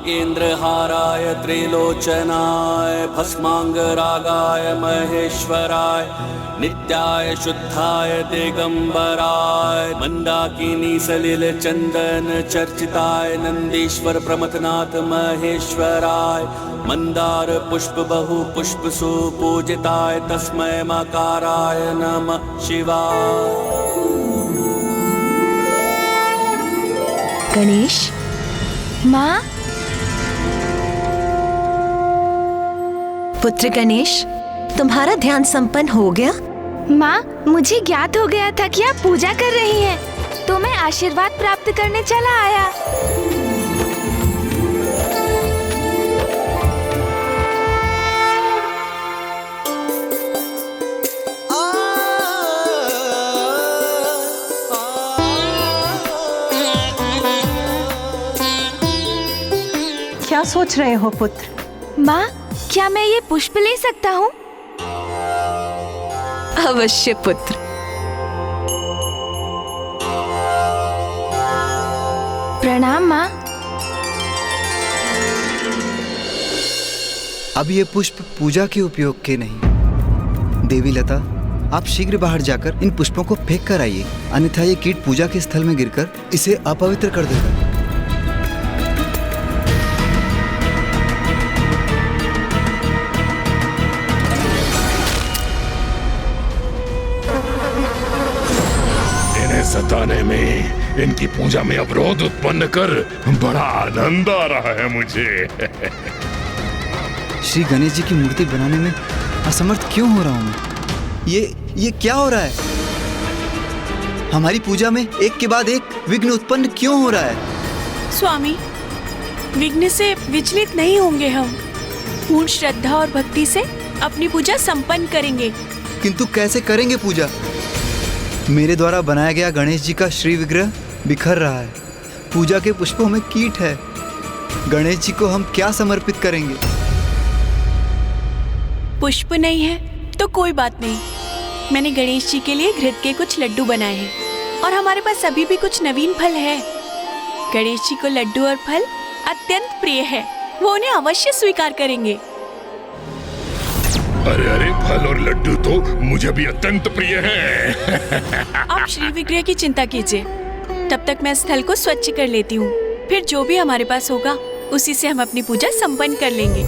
नागेन्द्रहाराय त्रिलोचनाय भस्मांगरागाय महेश्वराय नित्याय शुद्धाय दिगंबराय मंदाकिनी सलिल चंदन चर्चिताय नंदीश्वर प्रमथनाथ महेश्वराय मंदार पुष्प बहु पुष्प सुपूजिताय तस्मै मकाराय नमः शिवाय। गणेश माँ, पुत्र गणेश, तुम्हारा ध्यान संपन्न हो गया? माँ, मुझे ज्ञात हो गया था कि आप पूजा कर रही हैं, तो मैं आशीर्वाद प्राप्त करने चला आया। क्या सोच रहे हो पुत्र? माँ, क्या मैं ये पुष्प ले सकता हूँ? अवश्य पुत्र। प्रणाम माँ। अब ये पुष्प पूजा के उपयोग के नहीं। देवी लता, आप शीघ्र बाहर जाकर इन पुष्पों को फेंक कर आइए, अन्यथा ये कीट पूजा के स्थल में गिरकर इसे अपवित्र कर देगा। सताने में, इनकी पूजा में अवरोध उत्पन्न कर बड़ा आनंद आ रहा है मुझे। श्री गणेश जी की मूर्ति बनाने में असमर्थ क्यों हो रहा हूँ मैं? ये क्या हो रहा है? हमारी पूजा में एक के बाद एक विघ्न उत्पन्न क्यों हो रहा है? स्वामी, विघ्न से विचलित नहीं होंगे हम। पूर्ण श्रद्धा और भक्ति से अपनी पूजा संपन्न करेंगे। किंतु कैसे करेंगे पूजा? मेरे द्वारा बनाया गया गणेश जी का श्री विग्रह बिखर रहा है। पूजा के पुष्पों में कीट है। गणेश जी को हम क्या समर्पित करेंगे? पुष्प नहीं है तो कोई बात नहीं। मैंने गणेश जी के लिए घृत के कुछ लड्डू बनाए हैं और हमारे पास अभी भी कुछ नवीन फल है। गणेश जी को लड्डू और फल अत्यंत प्रिय है, वो उन्हें अवश्य स्वीकार करेंगे। अरे अरे, फल और लड्डू तो मुझे भी अत्यंत प्रिय हैं। आप श्री विग्रह की चिंता कीजिए, तब तक मैं स्थल को स्वच्छ कर लेती हूँ। फिर जो भी हमारे पास होगा उसी से हम अपनी पूजा संपन्न कर लेंगे।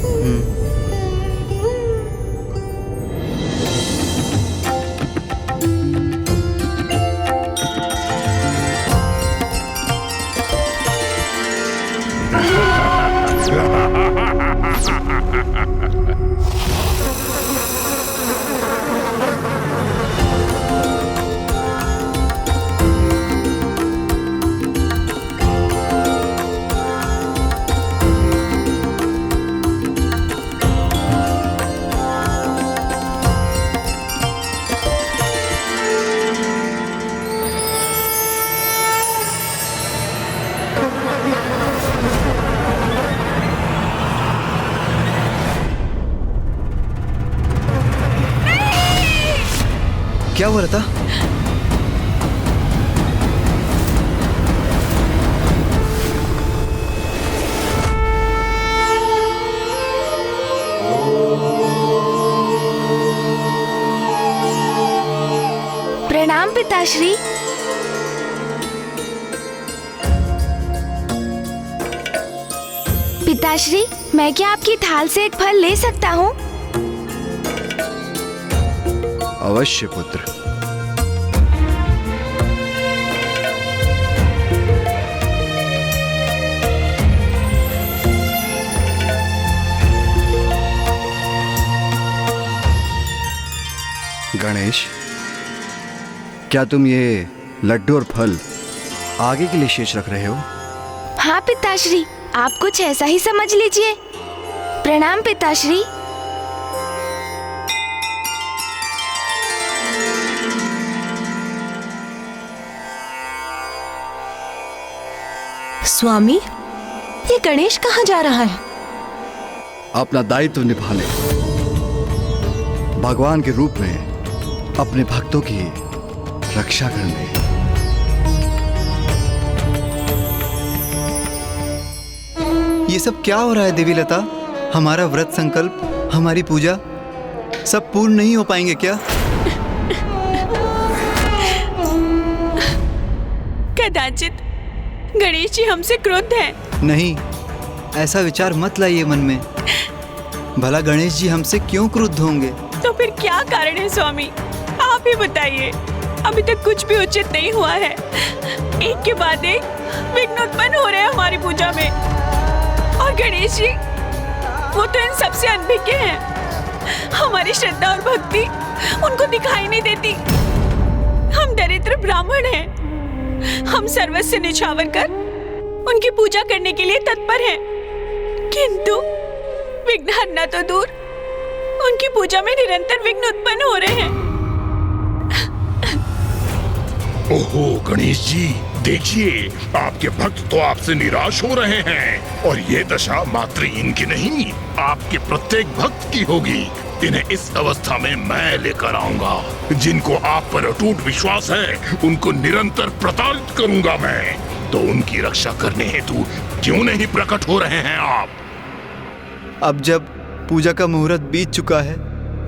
क्या हुआ लता? प्रणाम पिताश्री। पिताश्री, मैं क्या आपकी थाल से एक फल ले सकता हूँ? अवश्य पुत्र। गणेश, क्या तुम ये लड्डू और फल आगे के लिए शेष रख रहे हो? हाँ पिताश्री, आप कुछ ऐसा ही समझ लीजिए। प्रणाम पिताश्री। स्वामी, ये गणेश कहाँ जा रहा है? अपना दायित्व निभाने, भगवान के रूप में अपने भक्तों की रक्षा करने। ये सब क्या हो रहा है देवी लता? हमारा व्रत संकल्प, हमारी पूजा सब पूर्ण नहीं हो पाएंगे क्या? कदाचित गणेश जी हमसे क्रुद्ध हैं। नहीं, ऐसा विचार मत लाइए मन में। भला गणेश जी हमसे क्यों क्रुद्ध होंगे? तो फिर क्या कारण है स्वामी, आप ही बताइए। अभी तक कुछ भी उचित नहीं हुआ है। एक के बाद एक विघ्न उत्पन्न हो रहे हैं हमारी पूजा में। और गणेश जी, वो तो इन सबसे अनभिज्ञ हैं। हमारी श्रद्धा और भक्ति उनको दिखाई नहीं देती। हम दरिद्र ब्राह्मण हैं। हम सर्वस्व निछावर कर उनकी पूजा करने के लिए तत्पर हैं, किंतु विघ्नहर्ता तो दूर, उनकी पूजा में निरंतर विघ्न उत्पन्न हो रहे हैं। ओहो गणेश जी, देखिए आपके भक्त तो आपसे निराश हो रहे हैं और ये दशा मात्र इनकी नहीं, आपके प्रत्येक भक्त की होगी। इन्हें इस अवस्था में मैं लेकर आऊंगा। जिनको आप पर अटूट विश्वास है उनको निरंतर प्रताड़ित करूंगा मैं। तो उनकी रक्षा करने हेतु क्यों नहीं प्रकट हो रहे हैं आप? अब जब पूजा का मुहूर्त बीत चुका है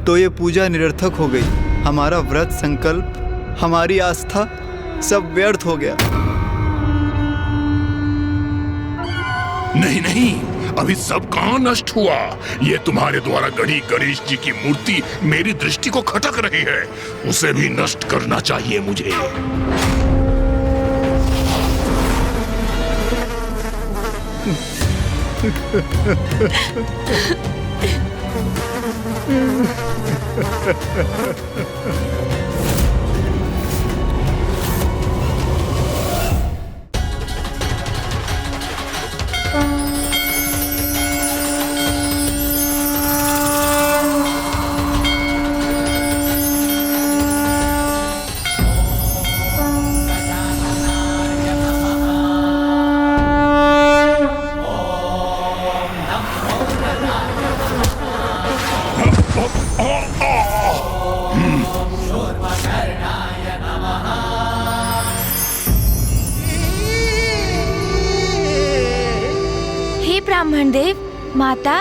तो ये पूजा निरर्थक हो गई। हमारा व्रत संकल्प, हमारी आस्था सब व्यर्थ हो गया। नहीं नहीं, अभी सब कहाँ नष्ट हुआ। ये तुम्हारे द्वारा गढ़ी गणेश जी की मूर्ति मेरी दृष्टि को खटक रही है। उसे भी नष्ट करना चाहिए मुझे। ब्राह्मण देव, माता,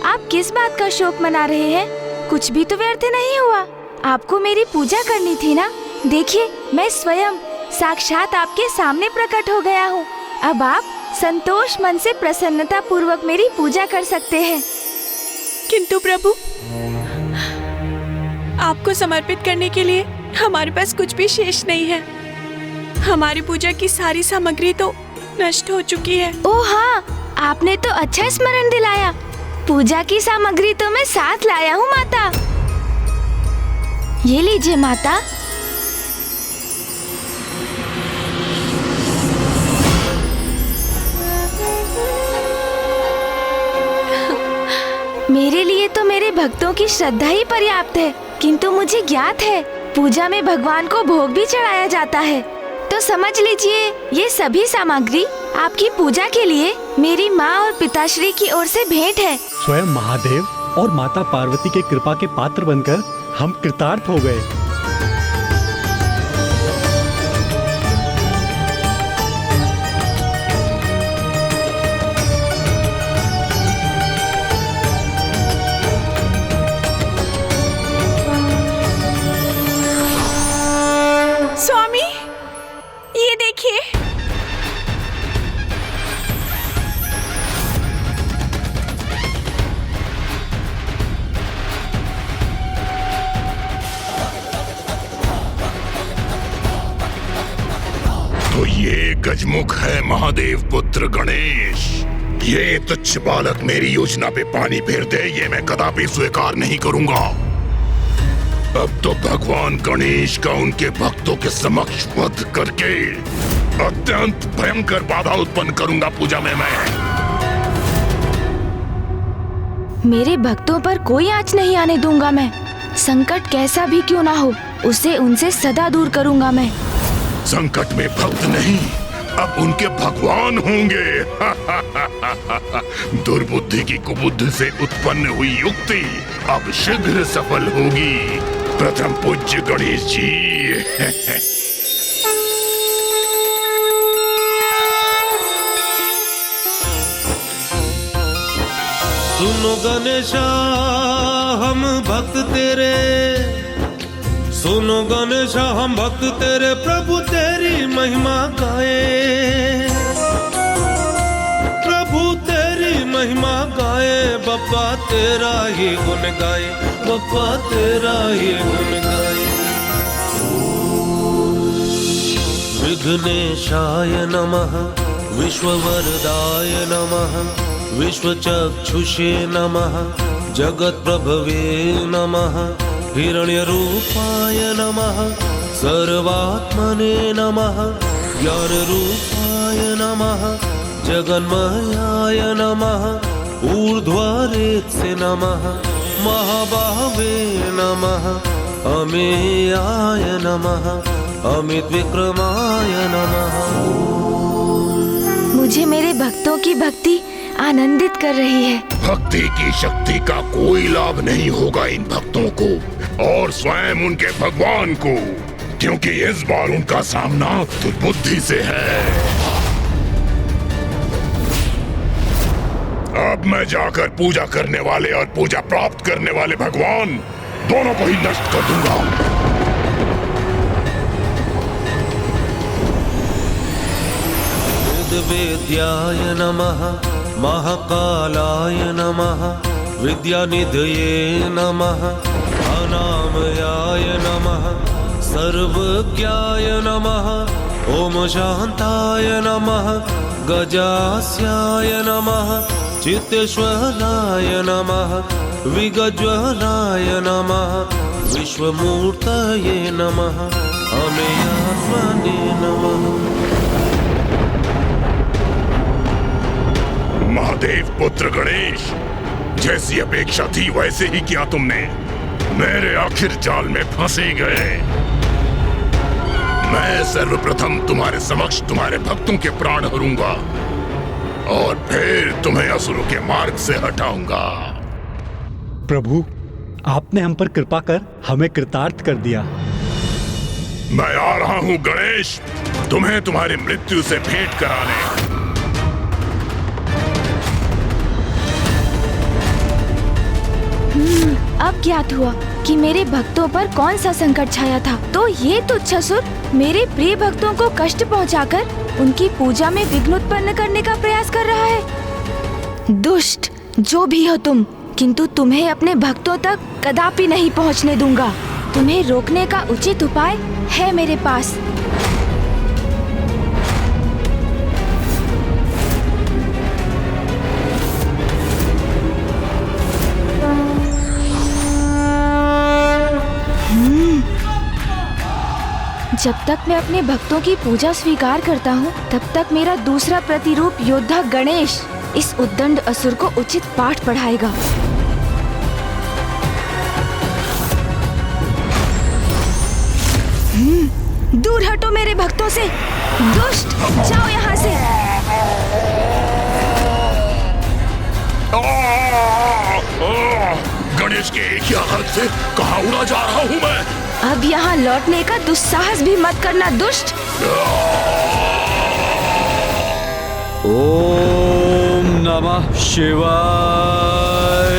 आप किस बात का शोक मना रहे हैं? कुछ भी तो व्यर्थ नहीं हुआ। आपको मेरी पूजा करनी थी ना। देखिए, मैं स्वयं साक्षात आपके सामने प्रकट हो गया हूँ। अब आप संतोष मन से प्रसन्नता पूर्वक मेरी पूजा कर सकते हैं। किंतु प्रभु, आपको समर्पित करने के लिए हमारे पास कुछ भी शेष नहीं है। हमारी पूजा की सारी सामग्री तो नष्ट हो चुकी है। ओह हाँ, आपने तो अच्छा स्मरण दिलाया। पूजा की सामग्री तो मैं साथ लाया हूँ माता। ये लीजिए माता। मेरे लिए तो मेरे भक्तों की श्रद्धा ही पर्याप्त है, किंतु मुझे ज्ञात है पूजा में भगवान को भोग भी चढ़ाया जाता है। तो समझ लीजिए, ये सभी सामग्री आपकी पूजा के लिए मेरी माँ और पिताश्री की ओर से भेंट है। स्वयं महादेव और माता पार्वती के कृपा के पात्र बनकर हम कृतार्थ हो गए। स्वामी, ये देखिए। तो ये गजमुख है महादेव पुत्र गणेश। ये तुच्छ बालक मेरी योजना पे पानी फेर दे, ये मैं कदापि स्वीकार नहीं करूंगा। अब तो भगवान गणेश का उनके भक्तों के समक्ष वध करके अत्यंत भयंकर बाधा उत्पन्न करूंगा पूजा में मैं। मेरे भक्तों पर कोई आँच नहीं आने दूंगा मैं। संकट कैसा भी क्यों ना हो, उसे उनसे सदा दूर करूंगा मैं। संकट में भक्त नहीं, अब उनके भगवान होंगे। दुर्बुद्धि की कुबुद्धि से उत्पन्न हुई युक्ति अब शीघ्र सफल होगी। प्रथम पूज्य गणेश जी। सुनो गणेशा हम भक्त तेरे, सुनो गणेशा हम भक्त तेरे, प्रभु तेरी महिमा गाए, प्रभु तेरी महिमा गाए, बप्पा तेरा ही गुण गाए, बप्पा तेरा ही गुण गाए। विघ्नेशाय नमः, विश्ववरदाय नमः, विश्वचक्षुषे नमः, जगत्प्रभवे नमः, हिरण्यरूपाय नमः, सर्वात्मने नमः, ज्ञानरूपाय नमः, जगन्मयाय नमः, ऊर्ध्वरेत्से नमः, महाबाहवे नमः, अमेयाय नमः, अमित विक्रमाय नमः। मुझे मेरे भक्तों की भक्ति आनंदित कर रही है। भक्ति की शक्ति का कोई लाभ नहीं होगा इन भक्तों को और स्वयं उनके भगवान को, क्योंकि इस बार उनका सामना दुर्बुद्धि से है। अब मैं जाकर पूजा करने वाले और पूजा प्राप्त करने वाले भगवान दोनों को ही नष्ट कर दूंगा। वेद्याय नमः, महाकालाय नमः, विद्यानिधये नमः, अनामयाय नमः, सर्वज्ञाय नमः, ओम शान्ताय नमः, गजास्याय नमः, चित्तेश्वराय नमः, विगज्वलाय नमः, विश्वमूर्तये नमः, अमेयात्मने नमः। महादेव पुत्र गणेश, जैसी अपेक्षा थी वैसे ही किया तुमने। मेरे आखिर जाल में फंसे गए। मैं सर्वप्रथम तुम्हारे समक्ष तुम्हारे भक्तों के प्राण हरूंगा और फिर तुम्हें असुरों के मार्ग से हटाऊंगा। प्रभु, आपने हम पर कृपा कर हमें कृतार्थ कर दिया। मैं आ रहा हूँ गणेश, तुम्हें तुम्हारी मृत्यु से भेंट कराने। अब ज्ञात हुआ कि मेरे भक्तों पर कौन सा संकट छाया था। तो ये तुच्छासुर मेरे प्रिय भक्तों को कष्ट पहुंचाकर उनकी पूजा में विघ्न उत्पन्न करने का प्रयास कर रहा है। दुष्ट जो भी हो तुम, किंतु तुम्हें अपने भक्तों तक कदापि नहीं पहुंचने दूंगा। तुम्हें रोकने का उचित उपाय है मेरे पास। जब तक मैं अपने भक्तों की पूजा स्वीकार करता हूँ, तब तक मेरा दूसरा प्रतिरूप योद्धा गणेश इस उद्दंड असुर को उचित पाठ पढ़ाएगा। दूर हटो मेरे भक्तों से, दुष्ट, जाओ यहाँ से। गणेश के एक ही आघात से कहाँ उड़ा जा रहा हूँ मैं। अब यहाँ लौटने का दुस्साहस भी मत करना दुष्ट। ओम नमः शिवाय।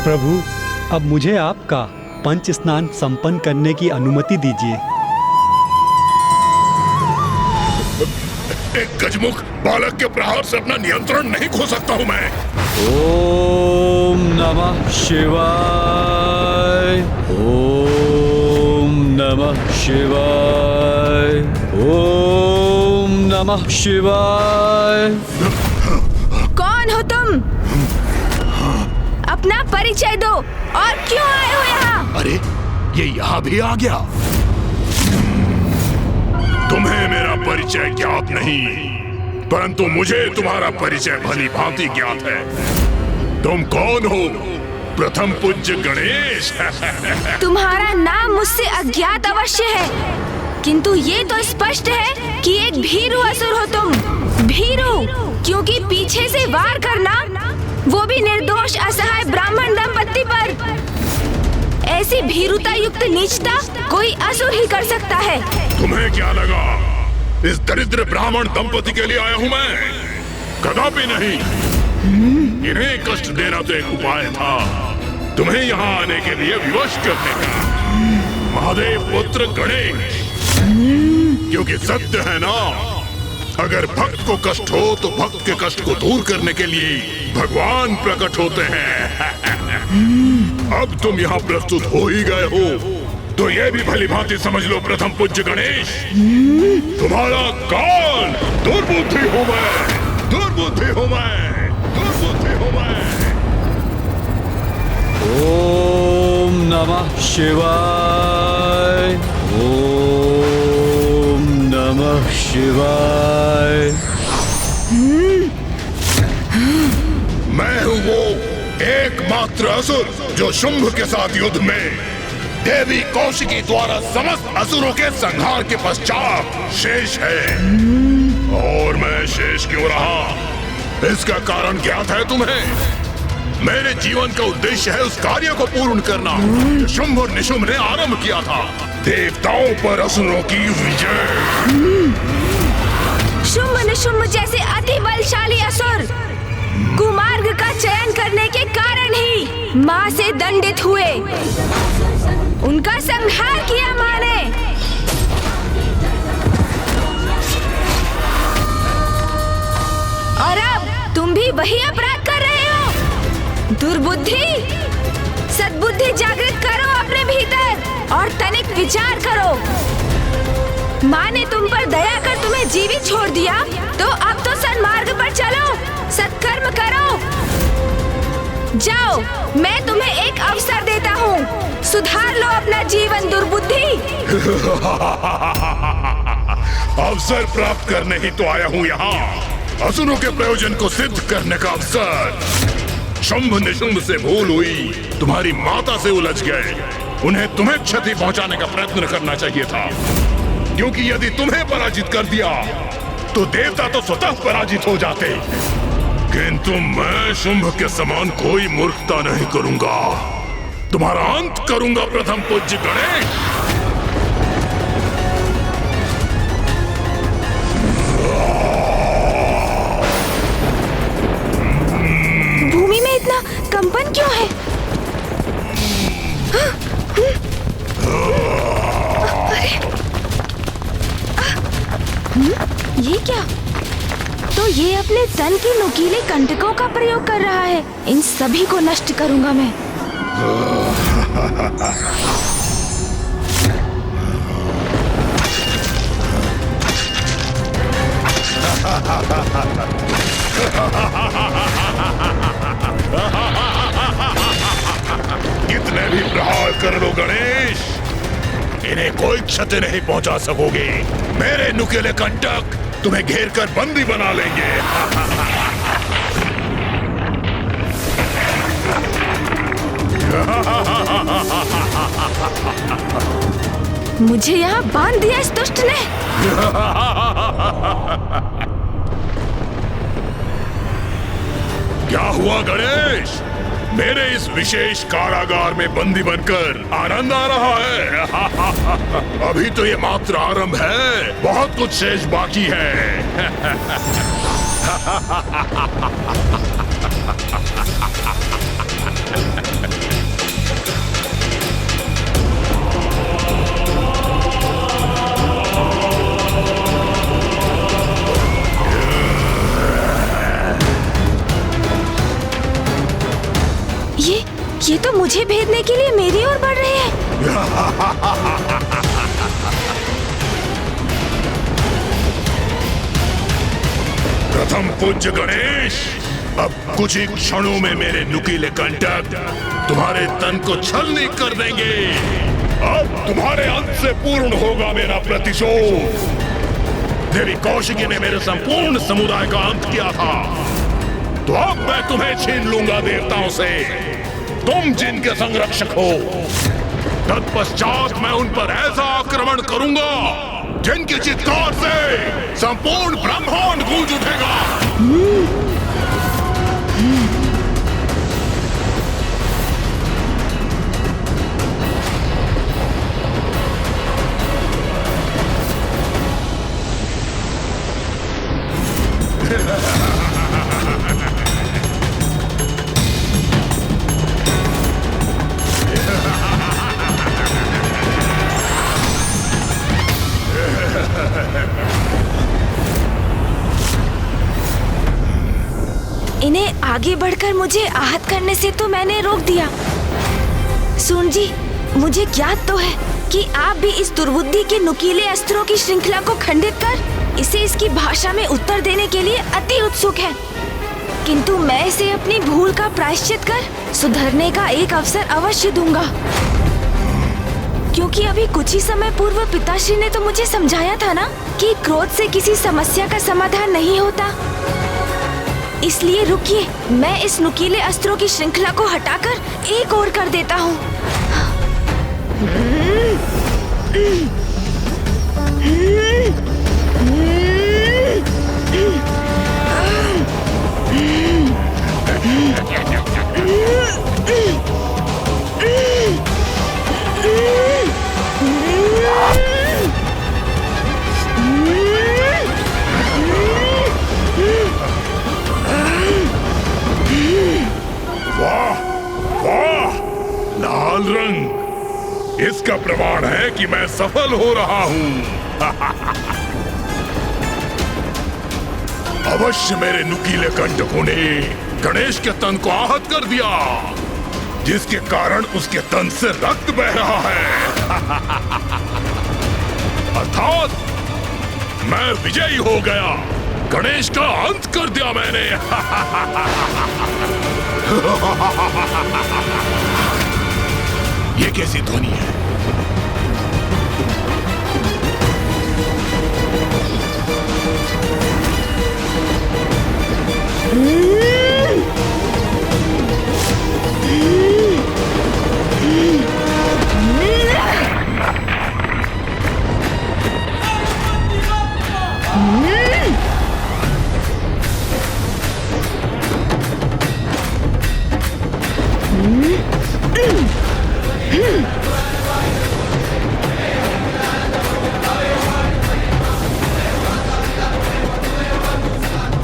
प्रभु, अब मुझे आपका पंच स्नान संपन्न करने की अनुमति दीजिए। एक गजमुख बालक के प्रहार से अपना नियंत्रण नहीं खो सकता हूँ मैं। ओम नमः शिवाय। ओम नमः शिवाय। ओम नमः शिवाय। कौन हो तुम? अपना परिचय दो और क्यों आए हो यहाँ? अरे, ये यहाँ भी आ गया। तुम्हें मेरा परिचय ज्ञात नहीं, परंतु मुझे तुम्हारा परिचय भली भांति ज्ञात है। तुम कौन हो? प्रथम पूज्य गणेश। तुम्हारा नाम मुझसे अज्ञात अवश्य है, किंतु ये तो स्पष्ट है कि एक भीरू असुर हो तुम। भीरू, क्योंकि पीछे से वार करना, वो भी निर्दोष असहाय ब्राह्मण दंपत्ति पर। ऐसी भीरुता युक्त नीचता कोई असुर ही कर सकता है। तुम्हें क्या लगा इस दरिद्र ब्राह्मण दंपति के लिए आया हूँ मैं? कदापि नहीं। इन्हें कष्ट देना तो एक उपाय था, तुम्हें यहाँ आने के लिए विवश करने का। महादेव पुत्र गणेश, क्योंकि सत्य है ना, अगर भक्त को कष्ट हो तो भक्त के कष्ट को दूर करने के लिए भगवान प्रकट होते हैं। अब तुम यहाँ प्रस्तुत हो ही गए हो तो ये भी भली भांति समझ लो प्रथम पूज्य गणेश, तुम्हारा काल दुर्बुद्धि हो मैं, दुर्बुद्धि हो मैं, दुर्बुद्धि हो मैं। ओम नमः शिवाय, ओम नमः शिवाय। मैं हूँ वो एकमात्र असुर जो शुंभ के साथ युद्ध में देवी कौशिकी द्वारा समस्त असुरों के संहार के पश्चात शेष है। और मैं शेष क्यों रहा, इसका कारण ज्ञात है तुम्हें? मेरे जीवन का उद्देश्य है उस कार्य को पूर्ण करना जो शुंभ और निशुंभ ने आरंभ किया था, देवताओं पर असुरों की विजय। शुंभ निशुंभ जैसे अति बलशाली असुर कुमार्ग का चयन करने के कारण ही माँ से दंडित हुए, उनका संहार किया माँ ने। और अब तुम भी वही अपराध कर रहे हो। दुर्बुद्धि, सद्बुद्धि जागृत करो अपने भीतर और तनिक विचार करो। माँ ने तुम पर दया कर तुम्हें जीवित छोड़ दिया, तो अब तो सन्मार्ग पर चलो, सत्कर्म करो। जाओ, मैं तुम्हें एक अवसर देता हूँ, सुधार लो अपना जीवन दुर्बुद्धि। अवसर प्राप्त करने ही तो आया हूँ यहाँ, असुरों के प्रयोजन को सिद्ध करने का अवसर। शुंभ निशुंभ से भूल हुई, तुम्हारी माता से उलझ गए, उन्हें तुम्हें क्षति पहुंचाने का प्रयत्न करना चाहिए था, क्योंकि यदि तुम्हें पराजित कर दिया तो देवता तो स्वतः पराजित हो जाते। किंतु मैं शुंभ के समान कोई मूर्खता नहीं करूंगा, तुम्हारा अंत करूंगा प्रथम पूज्य गणेश। भूमि में इतना कंपन क्यों है? ये क्या? तो ये अपने तन के नुकीले कंटकों का प्रयोग कर रहा है। इन सभी को नष्ट करूंगा मैं। कितने भी प्रहार कर लो गणेश, इन्हें कोई क्षति नहीं पहुंचा सकोगे। मेरे नुकीले कंटक तुम्हें घेर कर बंदी बना लेंगे। मुझे यहाँ बांध दिया इस दुष्ट ने। क्या हुआ गणेश, मेरे इस विशेष कारागार में बंदी बनकर आनंद आ रहा है? अभी तो ये मात्र आरंभ है, बहुत कुछ शेष बाकी है। ये तो मुझे भेदने के लिए मेरी ओर बढ़ रहे हैं। प्रथम पूज्य गणेश, अब कुछ ही क्षणों में मेरे नुकीले कंटक तुम्हारे तन को छलनी कर देंगे। अब तुम्हारे अंत से पूर्ण होगा मेरा प्रतिशोध। देवी कौशिकी ने मेरे संपूर्ण समुदाय का अंत किया था, तो अब मैं तुम्हें छीन लूंगा देवताओं से। तुम जिनके संरक्षक हो, तत्पश्चात मैं उन पर ऐसा आक्रमण करूंगा जिनकी चित्कार से संपूर्ण ब्रह्मांड गूंज उठेगा। आगे बढ़कर मुझे आहत करने से तो मैंने रोक दिया। सूर्य जी, मुझे ज्ञात तो है कि आप भी इस दुर्बुद्धि के नुकीले अस्त्रों की श्रृंखला को खंडित कर इसे इसकी भाषा में उत्तर देने के लिए अति उत्सुक हैं। किंतु मैं इसे अपनी भूल का प्रायश्चित कर सुधरने का एक अवसर अवश्य दूंगा, क्योंकि अभी कुछ ही समय पूर्व पिताश्री ने तो मुझे समझाया था ना कि क्रोध से किसी समस्या का समाधान नहीं होता। इसलिए रुकिए, मैं इस नुकीले अस्त्रों की श्रृंखला को हटाकर एक ओर कर देता हूँ। वाह वाह, लाल रंग इसका प्रमाण है कि मैं सफल हो रहा हूं। अवश्य मेरे नुकीले कंटकों ने गणेश के तन को आहत कर दिया, जिसके कारण उसके तन से रक्त बह रहा है। अर्थात मैं विजयी हो गया, गणेश का अंत कर दिया मैंने। ये कैसी ध्वनि है?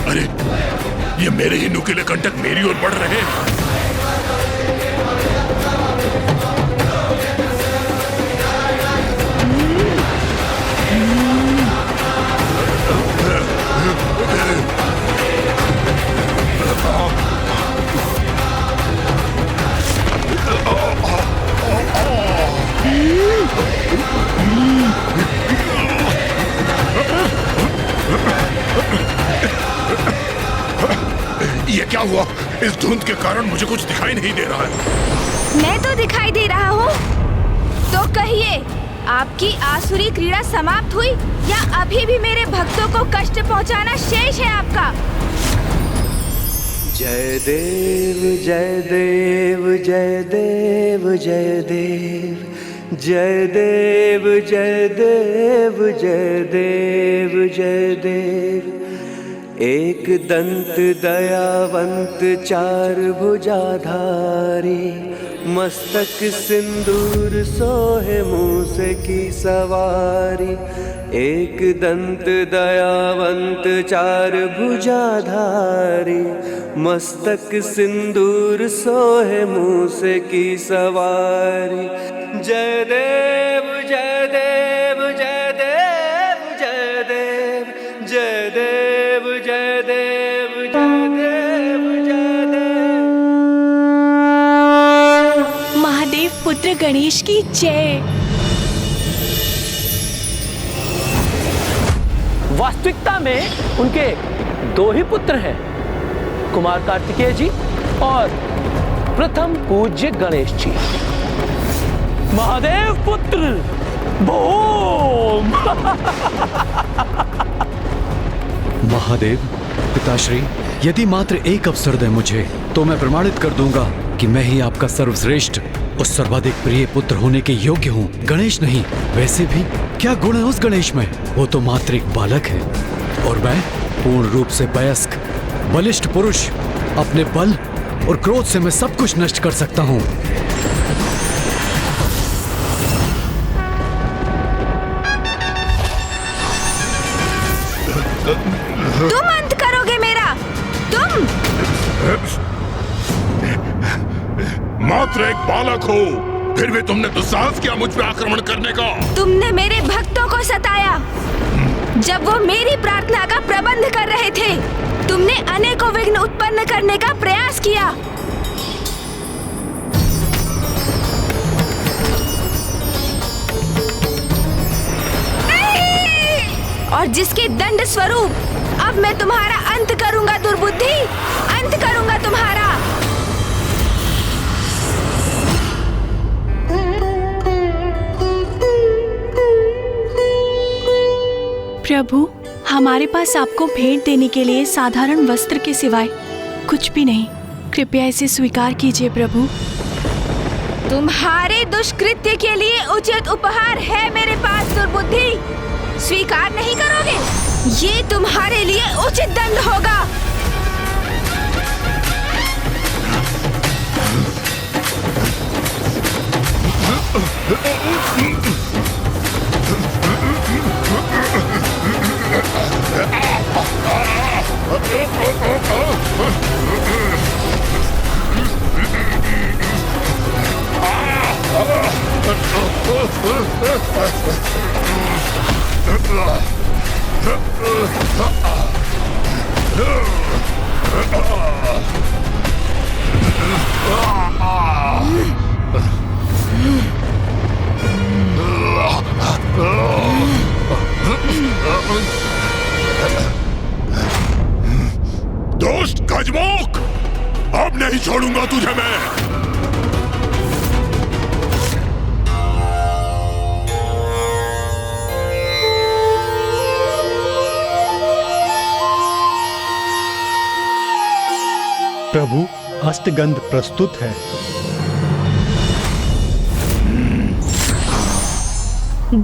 अरे, ये मेरे ही नुकीले कंटक मेरी ओर बढ़ रहे हैं। ये क्या हुआ? इस धुंध के कारण मुझे कुछ दिखाई नहीं दे रहा है। मैं तो दिखाई दे रहा हूँ। तो कहिए, आपकी आसुरी क्रीड़ा समाप्त हुई या अभी भी मेरे भक्तों को कष्ट पहुँचाना शेष है आपका? जय देव जय देव जय देव जय देव जय देव जय देव जय देव जय देव। एक दंत दयावंत चार भुजाधारी, मस्तक सिंदूर सोहे मूस की सवारी। एक दंत दयावंत चार भुजाधारी, मस्तक सिंदूर सोहे मूस की सवारी। जय देव जय देव जय देव जय देव जय देव जय देव जय देव जय देव। महादेव पुत्र गणेश की जय। वास्तविकता में उनके दो ही पुत्र हैं, कुमार कार्तिकेय जी और प्रथम पूज्य गणेश जी। महादेव पुत्र बूम। महादेव पिताश्री, यदि मात्र एक अवसर दे मुझे तो मैं प्रमाणित कर दूंगा कि मैं ही आपका सर्वश्रेष्ठ और सर्वाधिक प्रिय पुत्र होने के योग्य हूँ, गणेश नहीं। वैसे भी क्या गुण है उस गणेश में? वो तो मात्र एक बालक है और मैं पूर्ण रूप से वयस्क बलिष्ठ पुरुष। अपने बल और क्रोध से मैं सब कुछ नष्ट कर सकता हूँ। तुम अंत करोगे मेरा, तुम। मात्र एक बालक हो, फिर भी तुमने दुस्साहस किया मुझ पे आक्रमण करने का। तुमने मेरे भक्तों को सताया जब वो मेरी प्रार्थना का प्रबंध कर रहे थे। तुमने अनेकों विघ्न उत्पन्न करने का प्रयास किया। और जिसके दंड स्वरूप अब मैं तुम्हारा अंत करूंगा दुर्बुद्धि, अंत करूंगा तुम्हारा। प्रभु, हमारे पास आपको भेंट देने के लिए साधारण वस्त्र के सिवाय कुछ भी नहीं। कृपया इसे स्वीकार कीजिए प्रभु। तुम्हारे दुष्कृत्य के लिए उचित उपहार है मेरे पास दुर्बुद्धि। स्वीकार नहीं करोगे? ये तुम्हारे लिए उचित दंड होगा। दोस्त गजमुख, अब नहीं छोड़ूंगा तुझे मैं। प्रभु, अष्टगंध प्रस्तुत है।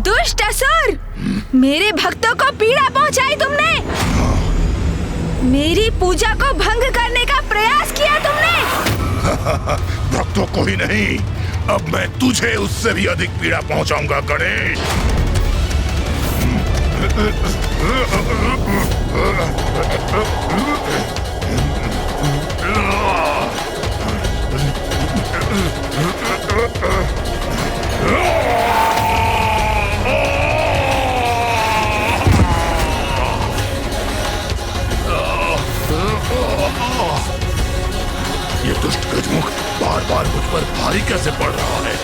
दुष्ट असुर, मेरे भक्तों को पीड़ा पहुंचाई तुमने। मेरी पूजा को भंग करने का प्रयास किया तुमने। भक्तों को ही नहीं, अब मैं तुझे उससे भी अधिक पीड़ा पहुंचाऊंगा गणेश। ये दुष्ट गजमुख बार बार मुझ पर भारी कैसे पड़ रहा है?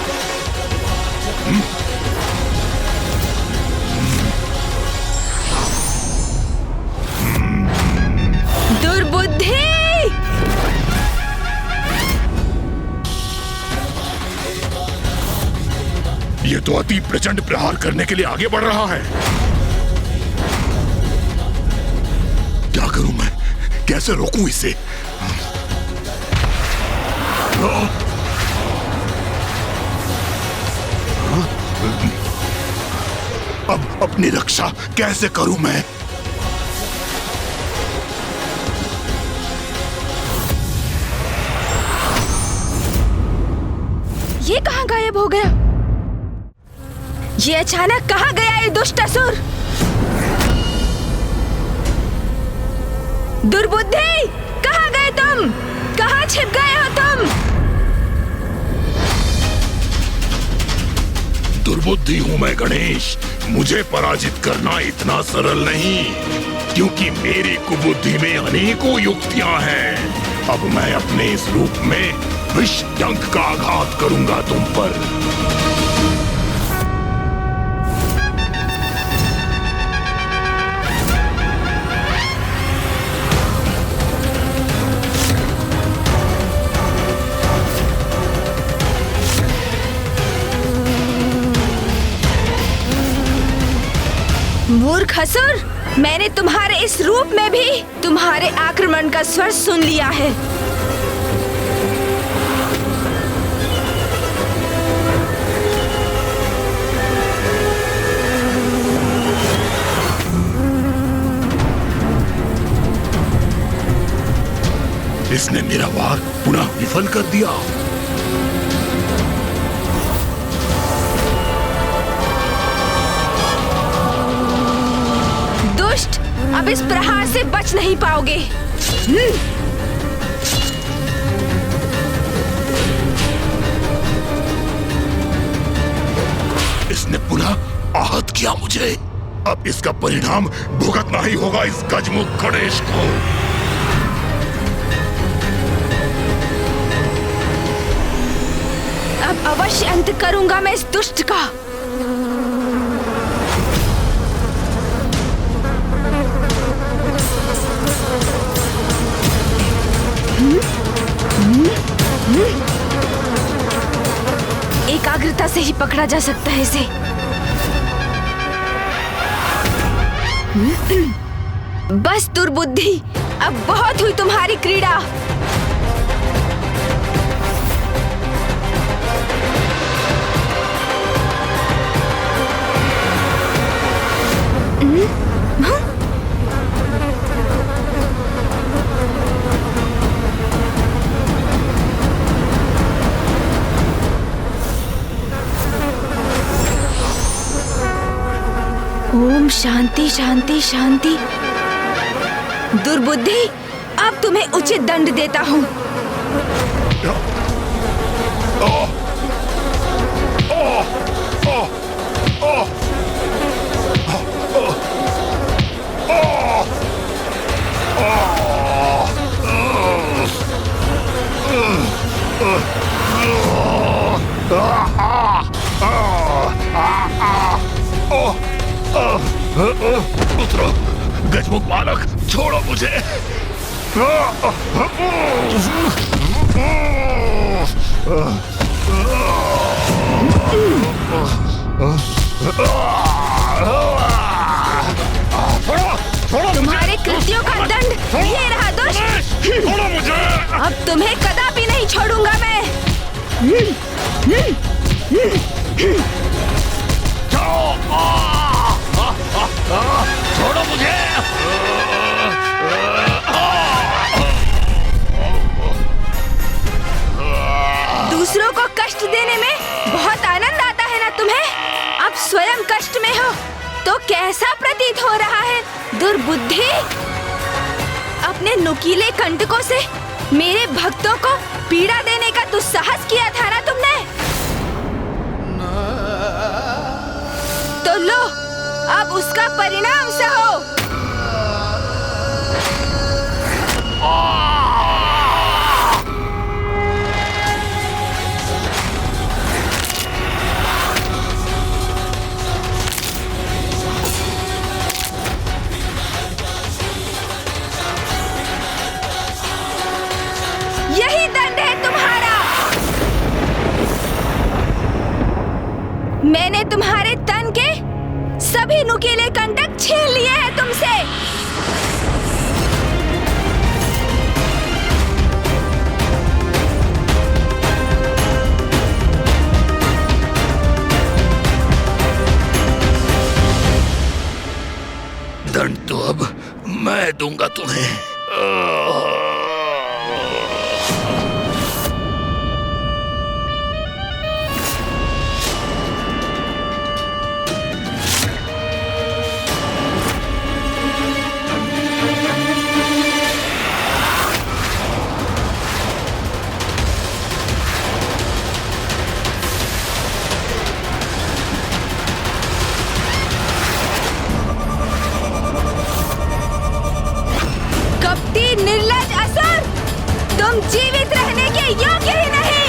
दुर्बुद्धि! ये तो अति प्रचंड प्रहार करने के लिए आगे बढ़ रहा है। क्या करूं मैं? कैसे रोकूं इसे? अब अपनी रक्षा कैसे करूं मैं? ये कहाँ गायब हो गया? ये अचानक कहाँ गया ये दुष्ट असुर? दुर्बुद्धि, कहाँ गए तुम? कहाँ छिप गए हो तुम? दुर्बुद्धि हूं मैं गणेश। मुझे पराजित करना इतना सरल नहीं, क्योंकि मेरी कुबुद्धि में अनेकों युक्तियां हैं। अब मैं अपने इस रूप में विष डंक का आघात करूंगा तुम पर। मूर्ख असुर, मैंने तुम्हारे इस रूप में भी तुम्हारे आक्रमण का स्वर सुन लिया है। इसने मेरा वार पुनः विफल कर दिया। अब इस प्रहार से बच नहीं पाओगे। इसने पुनः आहत किया मुझे। अब इसका परिणाम भुगतना ही होगा इस गजमुख गणेश को। अवश्य अंत करूंगा मैं इस दुष्ट का। एकाग्रता से ही पकड़ा जा सकता है इसे। बस दुर्बुद्धि, अब बहुत हुई तुम्हारी क्रीड़ा। ओम शांति शांति शांति। दुर्बुद्धि, अब तुम्हें उचित दंड देता हूँ। पुत्र, गजमुख बालक, छोड़ो मुझे। तुम्हारे कृत्यों का दंड ये रहा दुष्ट। छोड़ो मुझे। अब तुम्हें कदापि नहीं छोड़ूंगा मैं। छोड़ो मुझे। दूसरों को कष्ट देने में बहुत आनंद आता है ना तुम्हें? अब स्वयं कष्ट में हो तो कैसा प्रतीत हो रहा है दुर्बुद्धि? अपने नुकीले कंटकों से मेरे भक्तों को पीड़ा देने का दुस्साहस किया था ना तुमने? तो लो, अब उसका परिणाम सहो। यही दंड है तुम्हारा। मैंने तुम्हारे तन के सभी नुकीले कंटक छीन लिए हैं तुमसे। दंड तो अब मैं दूंगा तुम्हें। निर्लज्ज असुर, तुम जीवित रहने के योग्य ही नहीं।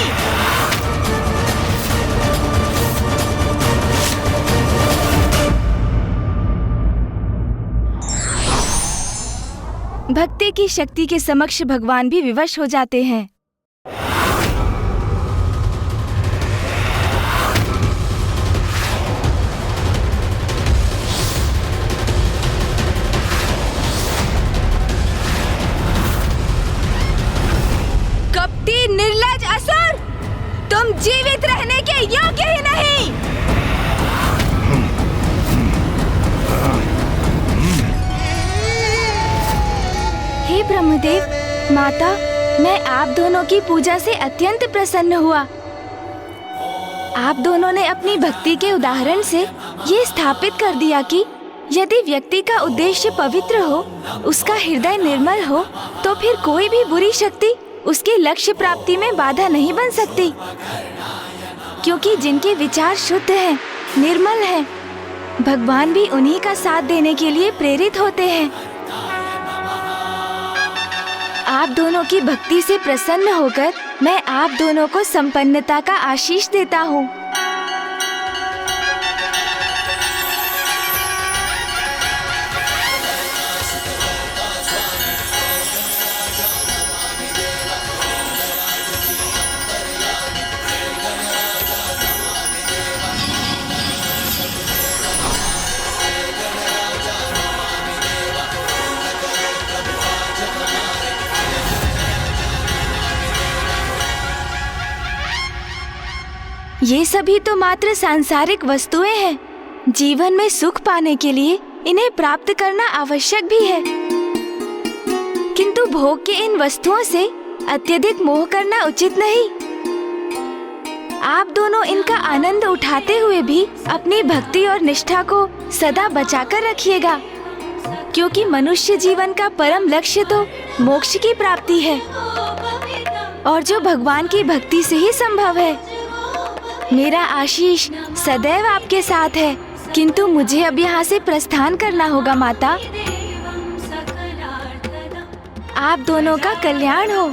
भक्ति की शक्ति के समक्ष भगवान भी विवश हो जाते हैं। निर्लज्ज असुर, तुम जीवित रहने के योग्य ही नहीं। हे ब्रह्मदेव, माता, मैं आप दोनों की पूजा से अत्यंत प्रसन्न हुआ। आप दोनों ने अपनी भक्ति के उदाहरण से ये स्थापित कर दिया कि यदि व्यक्ति का उद्देश्य पवित्र हो, उसका हृदय निर्मल हो, तो फिर कोई भी बुरी शक्ति उसके लक्ष्य प्राप्ति में बाधा नहीं बन सकती, क्योंकि जिनके विचार शुद्ध हैं, निर्मल हैं, भगवान भी उन्हीं का साथ देने के लिए प्रेरित होते हैं। आप दोनों की भक्ति से प्रसन्न होकर मैं आप दोनों को संपन्नता का आशीष देता हूँ। ये सभी तो मात्र सांसारिक वस्तुएं हैं। जीवन में सुख पाने के लिए इन्हें प्राप्त करना आवश्यक भी है, किंतु भोग के इन वस्तुओं से अत्यधिक मोह करना उचित नहीं। आप दोनों इनका आनंद उठाते हुए भी अपनी भक्ति और निष्ठा को सदा बचाकर रखिएगा, क्योंकि मनुष्य जीवन का परम लक्ष्य तो मोक्ष की प्राप्ति है, और जो भगवान की भक्ति से ही संभव है। मेरा आशीष सदैव आपके साथ है, किंतु मुझे अब यहाँ से प्रस्थान करना होगा माता। आप दोनों का कल्याण हो।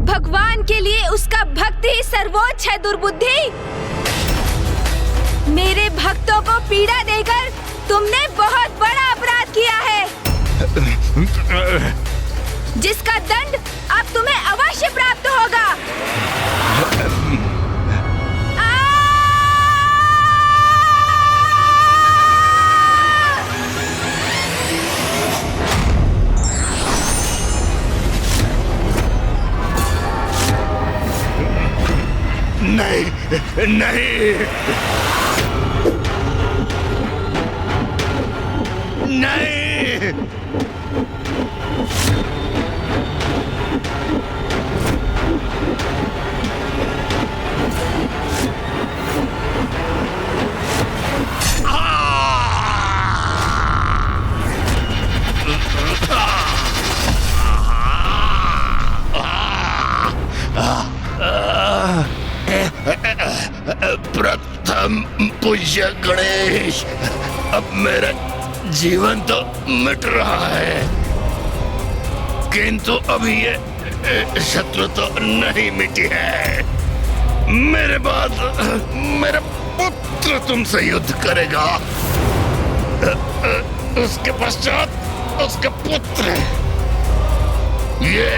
भगवान के लिए उसका भक्ति ही सर्वोच्च है। दुर्बुद्धि, मेरे भक्तों को पीड़ा देकर तुमने बहुत बड़ा अपराध किया है, जिसका दंड अब तुम्हें अवश्य प्राप्त होगा। नहीं नहीं नहीं, प्रथम पूज्य गणेश, अब मेरा जीवन तो मिट रहा है, किंतु अभी ये शत्रु तो नहीं मिटी है। मेरे बाद मेरा पुत्र तुमसे युद्ध करेगा, उसके पश्चात उसका पुत्र। ये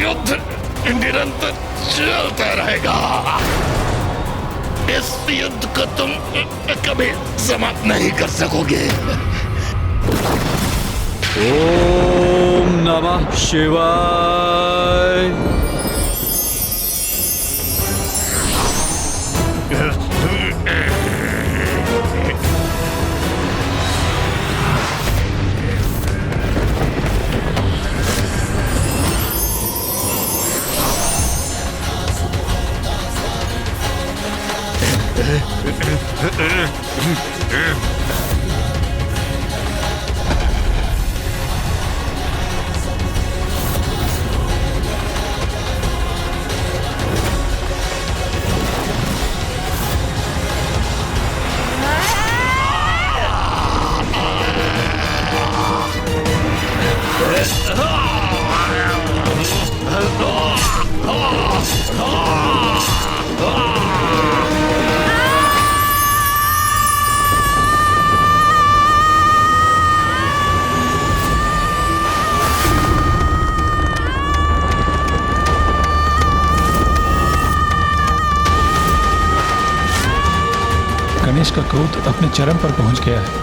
युद्ध निरंतर चलता रहेगा। इस युद्ध को तुम कभी समाप्त नहीं कर सकोगे। ओम नमः शिवाय। गणेश का क्रोध अपने चरम पर पहुंच गया है।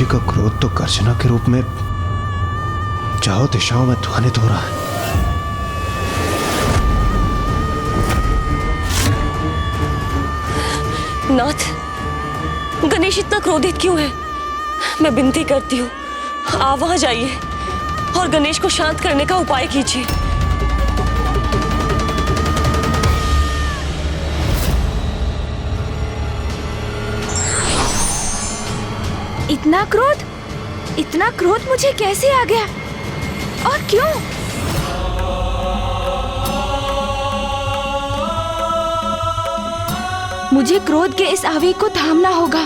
जी का क्रोध तो गर्जना के रूप में चारों दिशाओं में ध्वनित हो रहा है। नाथ, गणेश इतना क्रोधित क्यों है? मैं विनती करती हूँ, आप वहां जाइए और गणेश को शांत करने का उपाय कीजिए। इतना क्रोध मुझे कैसे आ गया और क्यों? मुझे क्रोध के इस आवेग को थामना होगा।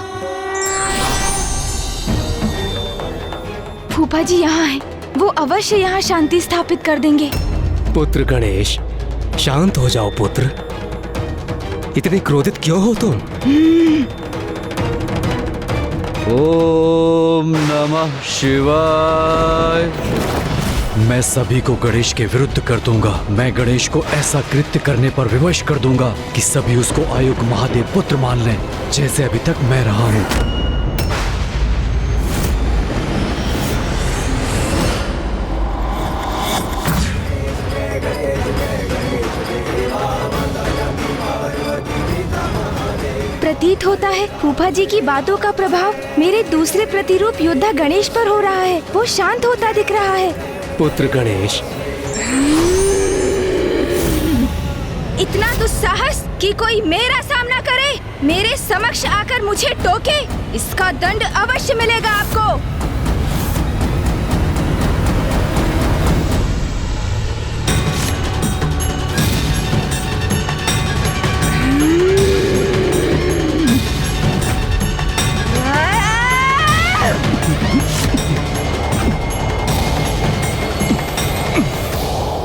फूफा जी यहाँ हैं, वो अवश्य यहाँ शांति स्थापित कर देंगे। पुत्र गणेश, शांत हो जाओ पुत्र। इतने क्रोधित क्यों हो तुम? ओम नमः शिवाय। मैं सभी को गणेश के विरुद्ध कर दूंगा। मैं गणेश को ऐसा कृत्य करने पर विवश कर दूंगा कि सभी उसको आयुक्त महादेव पुत्र मान लें, जैसे अभी तक मैं रहा हूं। प्रतीत होता है फूफा जी की बातों का प्रभाव मेरे दूसरे प्रतिरूप योद्धा गणेश पर हो रहा है। वो शांत होता दिख रहा है। पुत्र गणेश, इतना दुस्साहस कि कोई मेरा सामना करे, मेरे समक्ष आकर मुझे टोके, इसका दंड अवश्य मिलेगा आपको।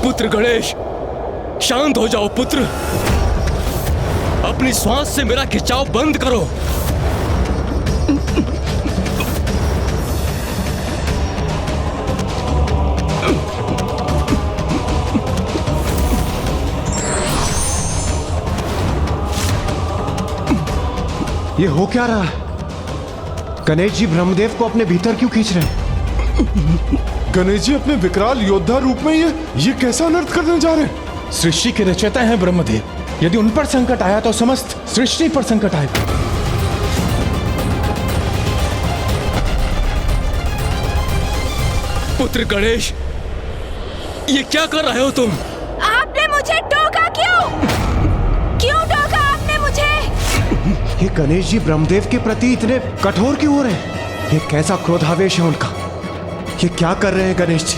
पुत्र गणेश, शांत हो जाओ पुत्र। अपनी श्वास से मेरा खिंचाव बंद करो। ये हो क्या रहा है? गणेश जी ब्रह्मदेव को अपने भीतर क्यों खींच रहे हैं? गणेश जी अपने विकराल योद्धा रूप में ये कैसा अनर्थ करने जा रहे हैं? सृष्टि के रचयिता हैं ब्रह्मदेव। यदि उन पर संकट आया तो समस्त सृष्टि पर संकट आएगा। पुत्र गणेश, ये क्या कर रहे हो तुम? आपने मुझे टोका क्यों? क्यों टोका आपने मुझे? ये गणेश जी ब्रह्मदेव के प्रति इतने कठोर क्यों हो रहे हैं? ये कैसा क्रोधावेश है उनका? ये क्या कर रहे हैं गणेश जी?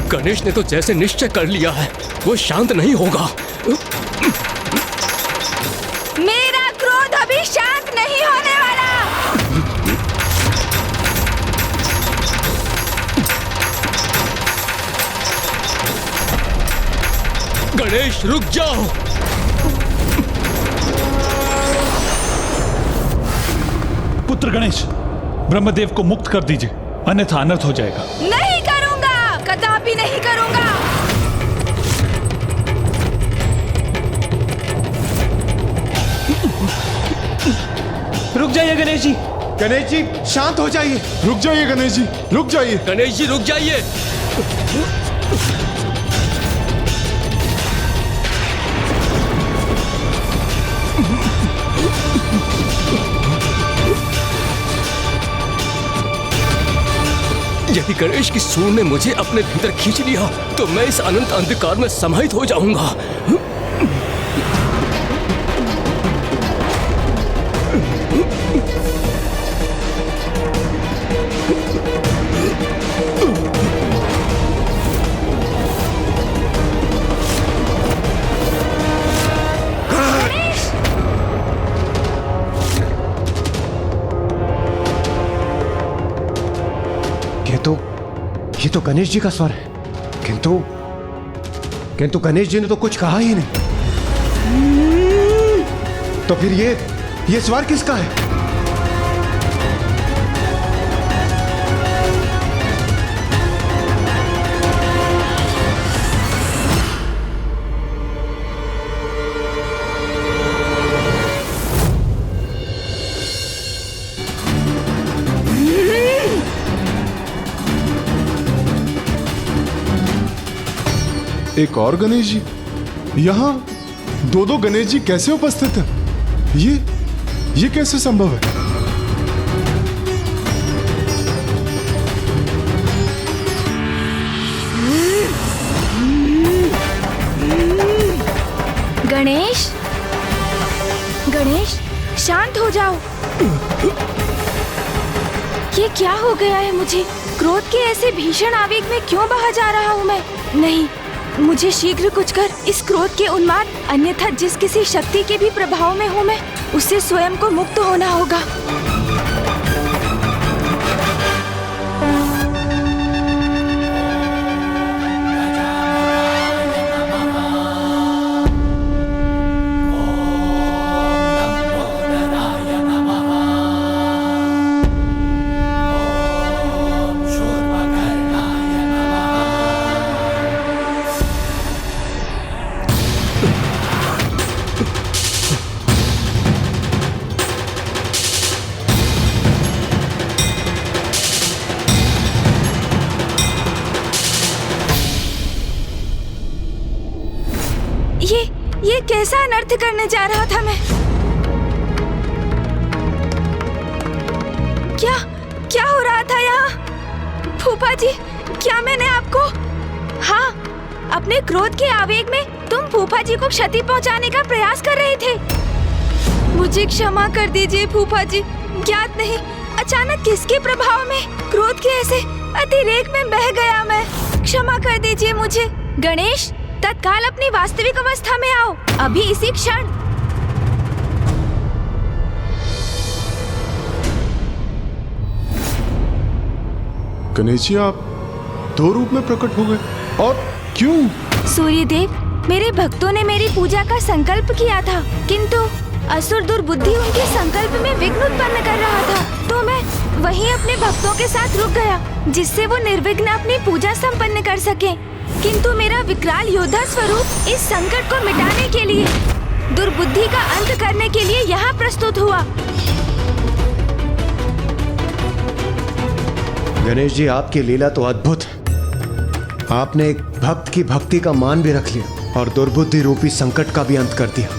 गणेश ने तो जैसे निश्चय कर लिया है, वो शांत नहीं होगा। मेरा क्रोध अभी शांत नहीं होने वाला। गणेश रुक जाओ। पुत्र गणेश, ब्रह्मदेव को मुक्त कर दीजिए, अन्यथा अनर्थ हो जाएगा। नहीं करूंगा, कदापि नहीं करूंगा। रुक जाइए गणेश जी। गणेश जी शांत हो जाइए। रुक जाइए गणेश जी, रुक जाइए। गणेश जी रुक जाइए। यदि गणेश की सूंड ने मुझे अपने भीतर खींच लिया तो मैं इस अनंत अंधकार में समाहित हो जाऊंगा। ये तो गणेश जी का स्वर है, किंतु गणेश जी ने तो कुछ कहा ही नहीं। तो फिर ये स्वर किसका है? एक और गणेश जी? यहाँ दो गणेश जी कैसे उपस्थित हैं? ये कैसे संभव है? गणेश, गणेश, शांत हो जाओ। ये क्या हो गया है मुझे? क्रोध के ऐसे भीषण आवेग में क्यों बहा जा रहा हूँ मैं? नहीं, मुझे शीघ्र कुछ कर इस क्रोध के उन्माद, अन्यथा जिस किसी शक्ति के भी प्रभाव में हूँ मैं, उससे स्वयं को मुक्त होना होगा। ये कैसा अनर्थ करने जा रहा था मैं? क्या हो रहा था यहाँ? फूफा जी, क्या मैंने आपको? हाँ, अपने क्रोध के आवेग में तुम फूफा जी को क्षति पहुँचाने का प्रयास कर रहे थे। मुझे क्षमा कर दीजिए फूफा जी, ज्ञात नहीं अचानक किसके प्रभाव में क्रोध के ऐसे अतिरेक में बह गया मैं। क्षमा कर दीजिए मुझे। गणेश, तत्काल अपनी वास्तविक अवस्था में आओ, अभी इसी क्षण। गणेश जी, आप दो रूप में प्रकट हो गए, और क्यों? सूर्यदेव, मेरे भक्तों ने मेरी पूजा का संकल्प किया था, किंतु असुर दुर्बुद्धि उनके संकल्प में विघ्न उत्पन्न कर रहा था, तो मैं वहीं अपने भक्तों के साथ रुक गया, जिससे वो निर्विघ्न अपनी पूजा संपन्न कर सके। किंतु मेरा विकराल योद्धा स्वरूप इस संकट को मिटाने के लिए, दुर्बुद्धि का अंत करने के लिए यहाँ प्रस्तुत हुआ। गणेश जी, आपकी लीला तो अद्भुत है। आपने एक भक्त की भक्ति का मान भी रख लिया और दुर्बुद्धि रूपी संकट का भी अंत कर दिया।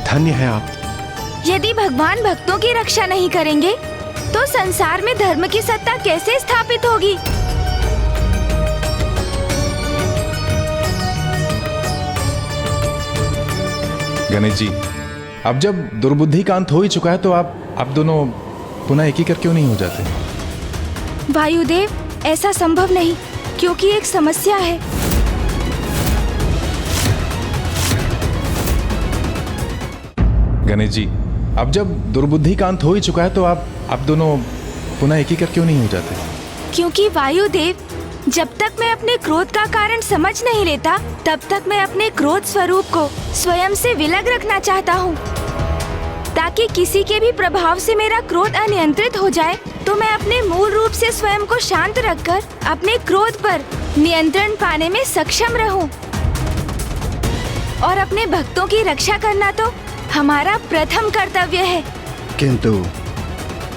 धन्य है आप। यदि भगवान भक्तों की रक्षा नहीं करेंगे तो संसार में धर्म की सत्ता कैसे स्थापित होगी? गणेश जी, अब जब दुर्बुद्धि का अंत हो ही चुका है तो आप दोनों पुनः एक ही कर क्यों नहीं हो जाते? वायुदेव, ऐसा संभव नहीं, क्योंकि एक समस्या है। गणेश जी, अब जब दुर्बुद्धि का अंत हो ही चुका है तो आप दोनों पुनः एक ही कर क्यों नहीं हो जाते? क्योंकि वायुदेव, जब तक मैं अपने क्रोध का कारण समझ नहीं लेता, तब तक मैं अपने क्रोध स्वरूप को स्वयं से विलग रखना चाहता हूँ, ताकि किसी के भी प्रभाव से मेरा क्रोध अनियंत्रित हो जाए तो मैं अपने मूल रूप से स्वयं को शांत रखकर अपने क्रोध पर नियंत्रण पाने में सक्षम रहूं। और अपने भक्तों की रक्षा करना तो हमारा प्रथम कर्तव्य है। किंतु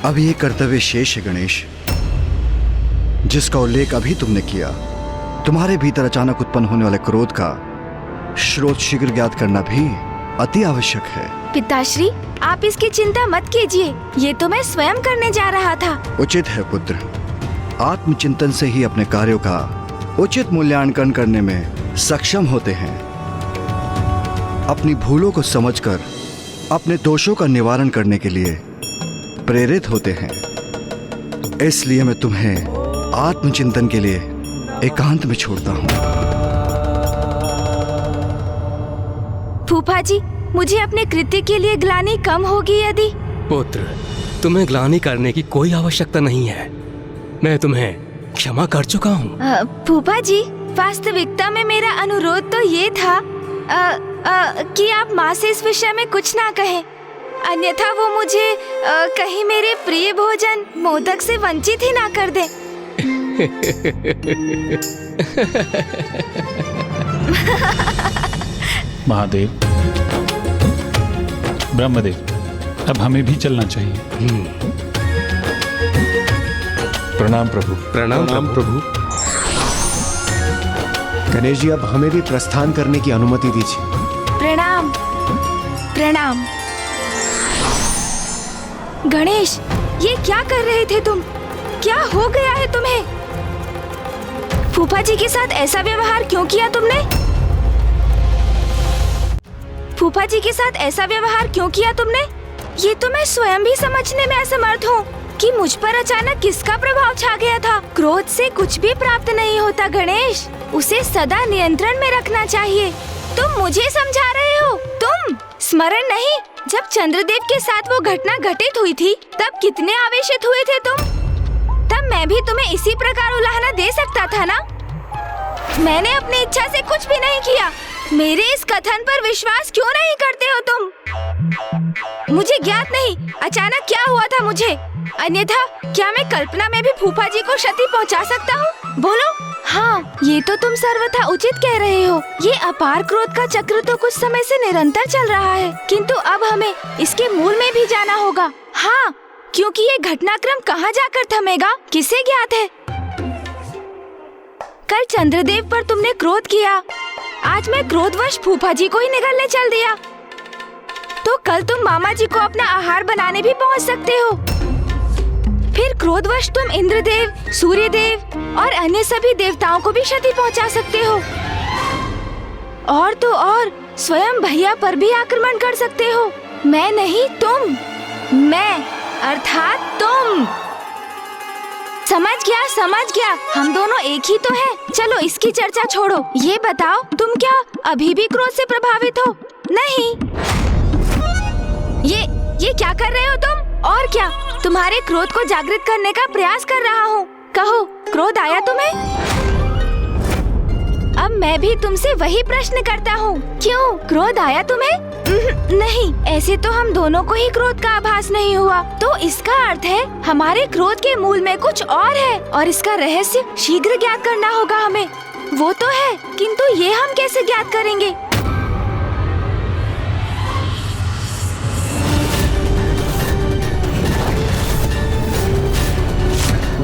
अब ये कर्तव्य शेष है गणेश, जिसका उल्लेख अभी तुमने किया। तुम्हारे भीतर अचानक उत्पन्न होने वाले क्रोध का स्रोत शीघ्र ज्ञात करना भी अति आवश्यक है। पिताश्री, आप इसकी चिंता मत कीजिए, ये तो मैं स्वयं करने जा रहा था। उचित है पुत्र, आत्मचिंतन से ही अपने कार्यों का उचित मूल्यांकन करने में सक्षम होते हैं। अपनी भूलों को समझकर अपने दोषों का निवारण करने के लिए प्रेरित होते हैं। इसलिए मैं तुम्हें आत्मचिंतन के लिए एकांत में छोड़ता हूँ। फूफा जी, मुझे अपने कृत्य के लिए ग्लानि कम होगी यदि? पुत्र, तुम्हें ग्लानि करने की कोई आवश्यकता नहीं है, मैं तुम्हें क्षमा कर चुका हूँ। फूफा जी, वास्तविकता में मेरा अनुरोध तो ये था कि आप माँ से इस विषय में कुछ ना कहें, अन्यथा वो मुझे कहीं मेरे प्रिय भोजन मोदक से वंचित ही ना कर दे। महादेव, ब्रह्मदेव, अब हमें भी चलना चाहिए। प्रणाम प्रभु। प्रणाम प्रभु। गणेश जी, अब हमें भी प्रस्थान करने की अनुमति दीजिए। प्रणाम प्रणाम। गणेश, ये क्या कर रहे थे तुम? क्या हो गया है तुम्हें? फूफा जी के साथ ऐसा व्यवहार क्यों किया तुमने? फूफा जी के साथ ऐसा व्यवहार क्यों किया तुमने? ये तो मैं स्वयं भी समझने में असमर्थ हूँ कि मुझ पर अचानक किसका प्रभाव छा गया था। क्रोध से कुछ भी प्राप्त नहीं होता गणेश, उसे सदा नियंत्रण में रखना चाहिए। तुम मुझे समझा रहे हो? तुम स्मरण नहीं, जब चंद्रदेव के साथ वो घटना घटित हुई थी तब कितने आवेशित हुए थे तुम? तब मैं भी तुम्हें इसी प्रकार उलाहना दे सकता था ना? मैंने अपनी इच्छा से कुछ भी नहीं किया। मेरे इस कथन पर विश्वास क्यों नहीं करते हो तुम? मुझे ज्ञात नहीं अचानक क्या हुआ था मुझे, अन्यथा क्या मैं कल्पना में भी फूफा जी को क्षति पहुंचा सकता हूँ? बोलो। हाँ, ये तो तुम सर्वथा उचित कह रहे हो। ये अपार क्रोध का चक्र तो कुछ समय से निरंतर चल रहा है, किंतु अब हमें इसके मूल में भी जाना होगा। हाँ, क्योंकि ये घटनाक्रम कहाँ जाकर थमेगा किसे ज्ञात है। कल चंद्रदेव पर तुमने क्रोध किया, आज मैं क्रोधवश फूफा जी को ही निगलने चल दिया, तो कल तुम मामा जी को अपना आहार बनाने भी पहुंच सकते हो। फिर क्रोधवश तुम इंद्रदेव, सूर्यदेव और अन्य सभी देवताओं को भी क्षति पहुंचा सकते हो। और तो और स्वयं भैया पर भी आक्रमण कर सकते हो। मैं नहीं, तुम। मैं अर्थात तुम। समझ गया, हम दोनों एक ही तो हैं। चलो इसकी चर्चा छोड़ो, ये बताओ तुम क्या अभी भी क्रोध से प्रभावित हो? नहीं। ये क्या कर रहे हो तुम? और क्या, तुम्हारे क्रोध को जागृत करने का प्रयास कर रहा हूँ। कहो, क्रोध आया तुम्हें? अब मैं भी तुमसे वही प्रश्न करता हूँ, क्यों क्रोध आया तुम्हें? नहीं, ऐसे तो हम दोनों को ही क्रोध का आभास नहीं हुआ, तो इसका अर्थ है हमारे क्रोध के मूल में कुछ और है और इसका रहस्य शीघ्र ज्ञात करना होगा हमें। वो तो है, किंतु ये हम कैसे ज्ञात करेंगे?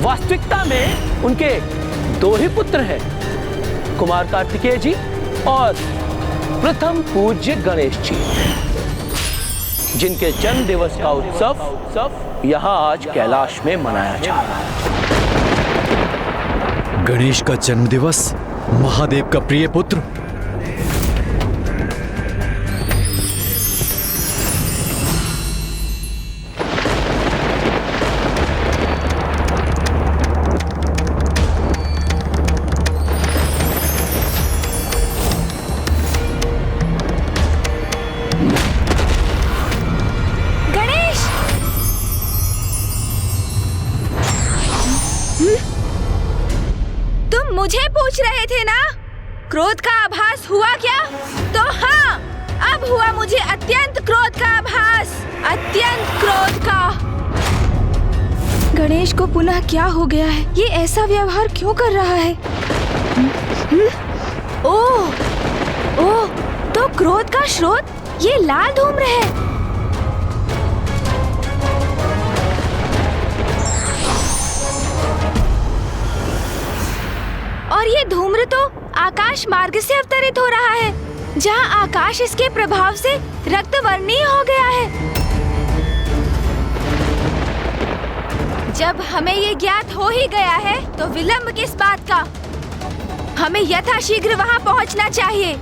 वास्तविकता में उनके दो ही पुत्र हैं, कुमार कार्तिकेय जी और प्रथम पूज्य गणेश जी, जिनके जन्म दिवस का उत्सव यहाँ आज कैलाश में मनाया जा रहा है। गणेश का जन्म दिवस, महादेव का प्रिय पुत्र। मुझे पूछ रहे थे ना, क्रोध का आभास हुआ क्या? तो हाँ, अब हुआ मुझे अत्यंत क्रोध का आभास, अत्यंत क्रोध का। गणेश को पुनः क्या हो गया है? ये ऐसा व्यवहार क्यों कर रहा है? ओह, तो क्रोध का स्रोत ये लाल धूम्र है। और ये धूम्र तो आकाश मार्ग से अवतरित हो रहा है, जहाँ आकाश इसके प्रभाव से रक्तवर्णीय हो गया है। जब हमें ये ज्ञात हो ही गया है, तो विलंब किस बात का? हमें यथाशीघ्र वहाँ पहुँचना चाहिए।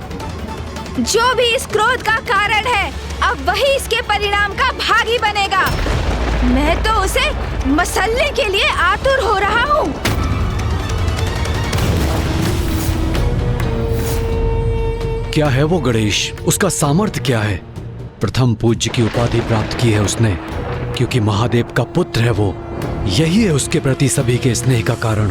जो भी इस क्रोध का कारण है, अब वही इसके परिणाम का भागी बनेगा। मैं तो उसे मसलने के लिए आतुर हो रहा हूँ। क्या है वो गणेश? उसका सामर्थ्य क्या है? प्रथम पूज्य की उपाधि प्राप्त की है उसने, क्योंकि महादेव का पुत्र है वो। यही है उसके प्रति सभी के स्नेह का कारण।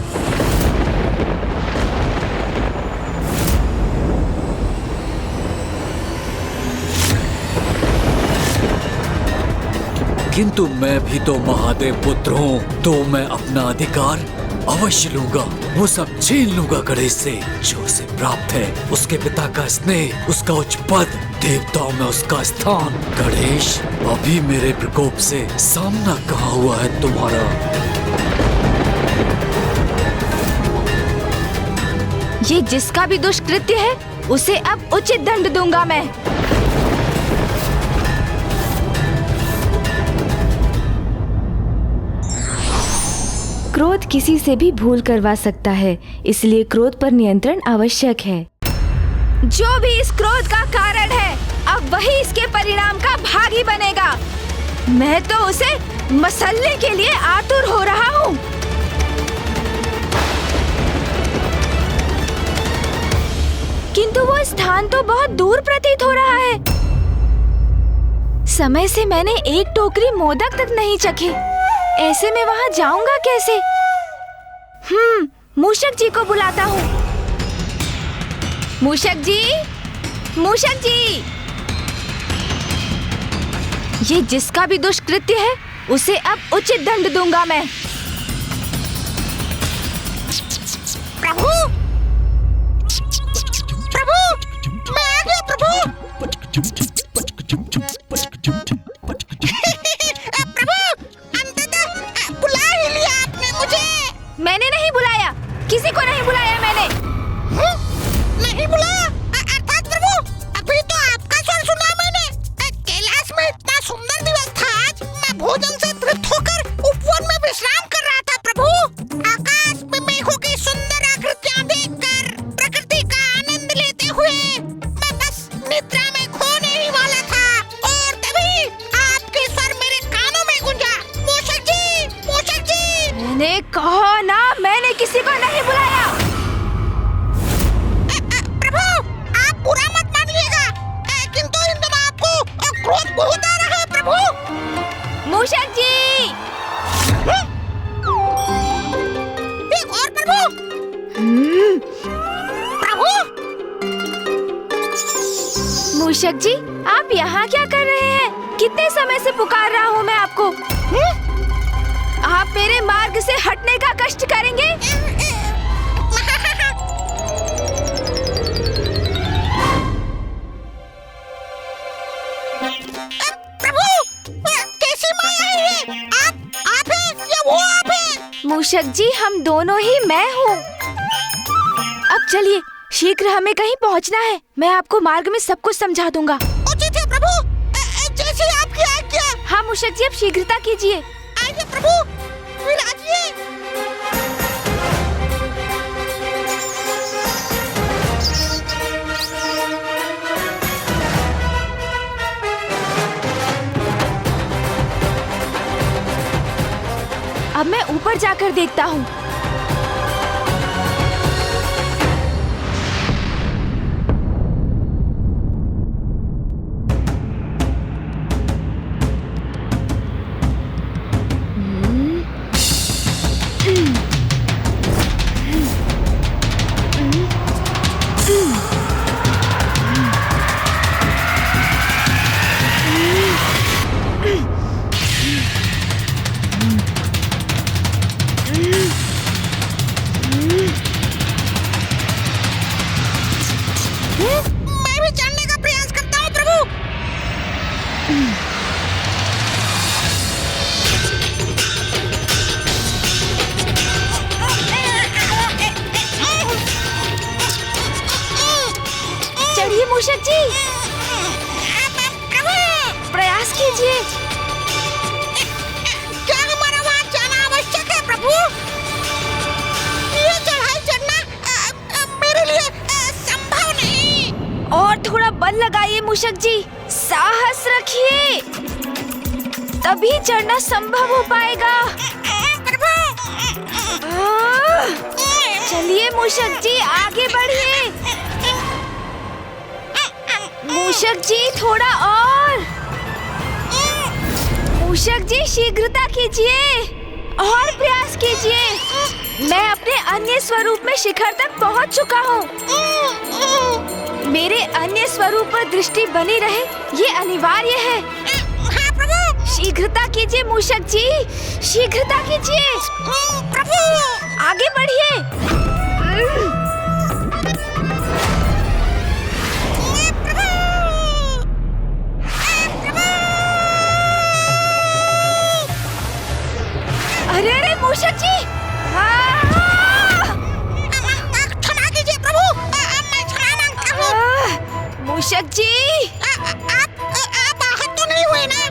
किंतु मैं भी तो महादेव पुत्र हूँ, तो मैं अपना अधिकार अवश्य लूंगा। वो सब छीन लूंगा गणेश से, जो उसे प्राप्त है। उसके पिता का स्नेह, उसका उच्च पद, देवताओं में उसका स्थान। गणेश, अभी मेरे प्रकोप से सामना कहाँ हुआ है तुम्हारा? ये जिसका भी दुष्कृत्य है उसे अब उचित दंड दूंगा मैं। क्रोध किसी से भी भूल करवा सकता है, इसलिए क्रोध पर नियंत्रण आवश्यक है। जो भी इस क्रोध का कारण है अब वही इसके परिणाम का भागी बनेगा। मैं तो उसे मसलने के लिए आतुर हो रहा हूँ। किंतु वो स्थान तो बहुत दूर प्रतीत हो रहा है। समय से मैंने एक टोकरी मोदक तक नहीं चखे। ऐसे में वहाँ जाऊंगा कैसे? मूषक जी को बुलाता हूँ। मूषक जी, मूषक जी, ये जिसका भी दुष्कृत्य है उसे अब उचित दंड दूंगा मैं। प्रभु, प्रभु, मैं आ गया प्रभु। प्रभु, अंततः बुला ही लिया आपने मुझे। मैंने नहीं बुलाया, किसी को नहीं बुलाया मैंने। नहीं बुलाया? अर्थात प्रभु, अभी तो आपका स्वर सुना मैंने। कैलाश में इतना सुंदर दिवस था आज। मैं भोजन से तृप्त होकर उपवन में विश्राम कर रहा था प्रभु। आकाश में मेघों की सुंदर आकृतियां देखकर प्रकृति का आनंद लेते हुए मैं बस निद्रा में खोने ही वाला था और तभी आपके स्वर मेरे कानों में गूंजा। मूषक जी, मूषक जी। मैंने कहा ना, मैंने किसी को नहीं बुलाया। बुरा मत मानिएगा, किंतु इन दिनों आपको क्रोध बहुत आ रहा है प्रभु। मूषक जी, एक और प्रभु। प्रभु, मूषक जी, आप यहाँ क्या कर रहे हैं? कितने समय से पुकार रहा हूँ मैं आपको। आप मेरे मार्ग से हटने का कष्ट करेंगे? मूषक जी, हम दोनों ही मैं हूँ। अब चलिए, शीघ्र हमें कहीं पहुँचना है। मैं आपको मार्ग में सब कुछ समझा दूंगा। उचित है प्रभु, जैसे आपकी आज्ञा। हाँ मूषक जी, अब शीघ्रता कीजिए। आइए प्रभु, विराजिए। अब मैं ऊपर जाकर देखता हूँ। मूषक जी, प्रयास कीजिए। क्या हमारा वहाँ जाना आवश्यक है प्रभु? ये चढ़ाई चढ़ना मेरे लिए संभव नहीं। और थोड़ा बल लगाइए मूषक जी, साहस रखिए, तभी चढ़ना संभव हो पाएगा। चलिए मूषक जी, आगे बढ़िए। मूषक जी, थोड़ा और। मूषक जी, शीघ्रता कीजिए और प्रयास कीजिए। मैं अपने अन्य स्वरूप में शिखर तक पहुंच चुका हूँ। मेरे अन्य स्वरूप पर दृष्टि बनी रहे, ये अनिवार्य है। हाँ प्रभु। शीघ्रता कीजिए मूषक जी, शीघ्रता कीजिए। प्रभु, आगे बढ़िए। अरे अरे मूषक जी, क्षमा कीजिए प्रभु। मूषक जी, आप आहत तो नहीं हुए ना?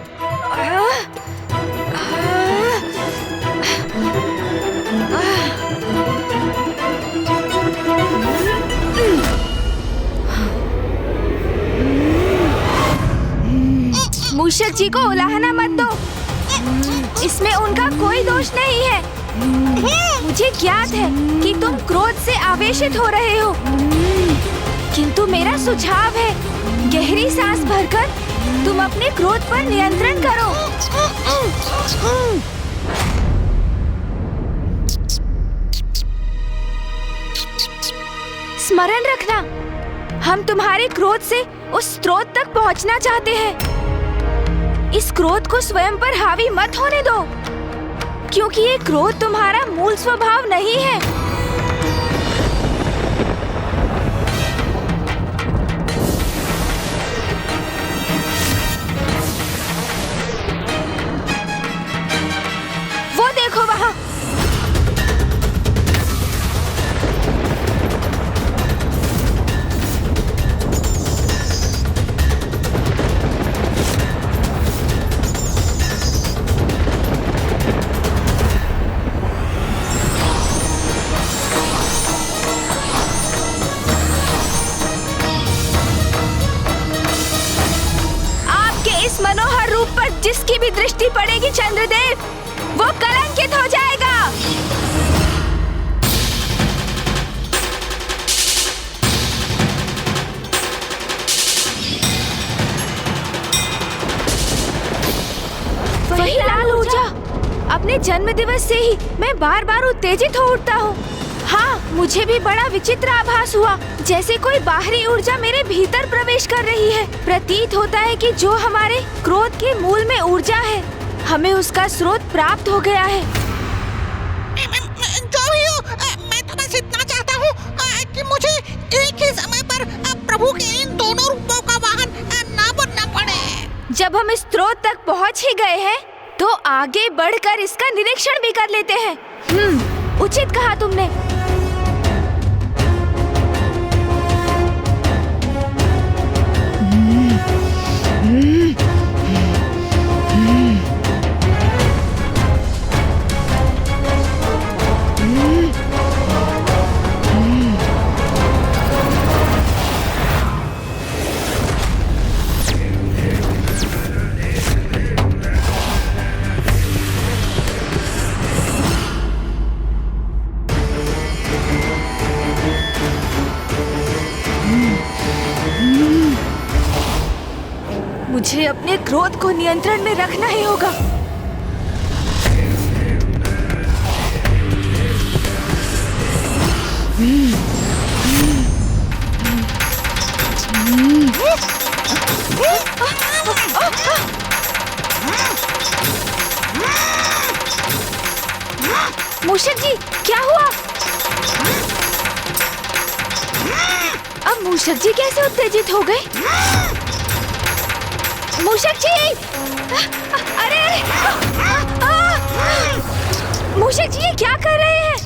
मूषक जी को उलाहना मत दो, इसमें उनका कोई दोष नहीं है। मुझे ज्ञात है कि तुम क्रोध से आवेशित हो रहे हो, किंतु मेरा सुझाव है, गहरी सांस भरकर तुम अपने क्रोध पर नियंत्रण करो। स्मरण रखना, हम तुम्हारे क्रोध से उस स्रोत तक पहुंचना चाहते हैं। इस क्रोध को स्वयं पर हावी मत होने दो, क्योंकि ये क्रोध तुम्हारा मूल स्वभाव नहीं है। वो देखो वहाँ। मनोहर रूप पर जिसकी भी दृष्टि पड़ेगी चंद्रदेव, वो कलंकित हो जाएगा। वही लाल ऊर्जा, अपने जन्म दिवस से ही मैं बार बार उत्तेजित हो उठता हूँ। हाँ, मुझे भी बड़ा विचित्र आभास हुआ, जैसे कोई बाहरी ऊर्जा मेरे भीतर प्रवेश कर रही है। प्रतीत होता है कि जो हमारे क्रोध के मूल में ऊर्जा है, हमें उसका स्रोत प्राप्त हो गया है। जो भी हो, मैं तो बस इतना चाहता हूँ कि मुझे एक ही समय पर प्रभु के इन दोनों रूपों का वाहन ना बनना पड़े। जब हम इस स्रोत तक पहुँच ही गए हैं, तो आगे बढ़कर इसका निरीक्षण भी कर लेते हैं। उचित कहा तुमने। मुझे अपने क्रोध को नियंत्रण में रखना ही होगा। मूषक जी, क्या हुआ? अब मूषक जी कैसे उत्तेजित हो गए? मूषक जी! अरे! मूषक जी, ये क्या कर रहे हैं?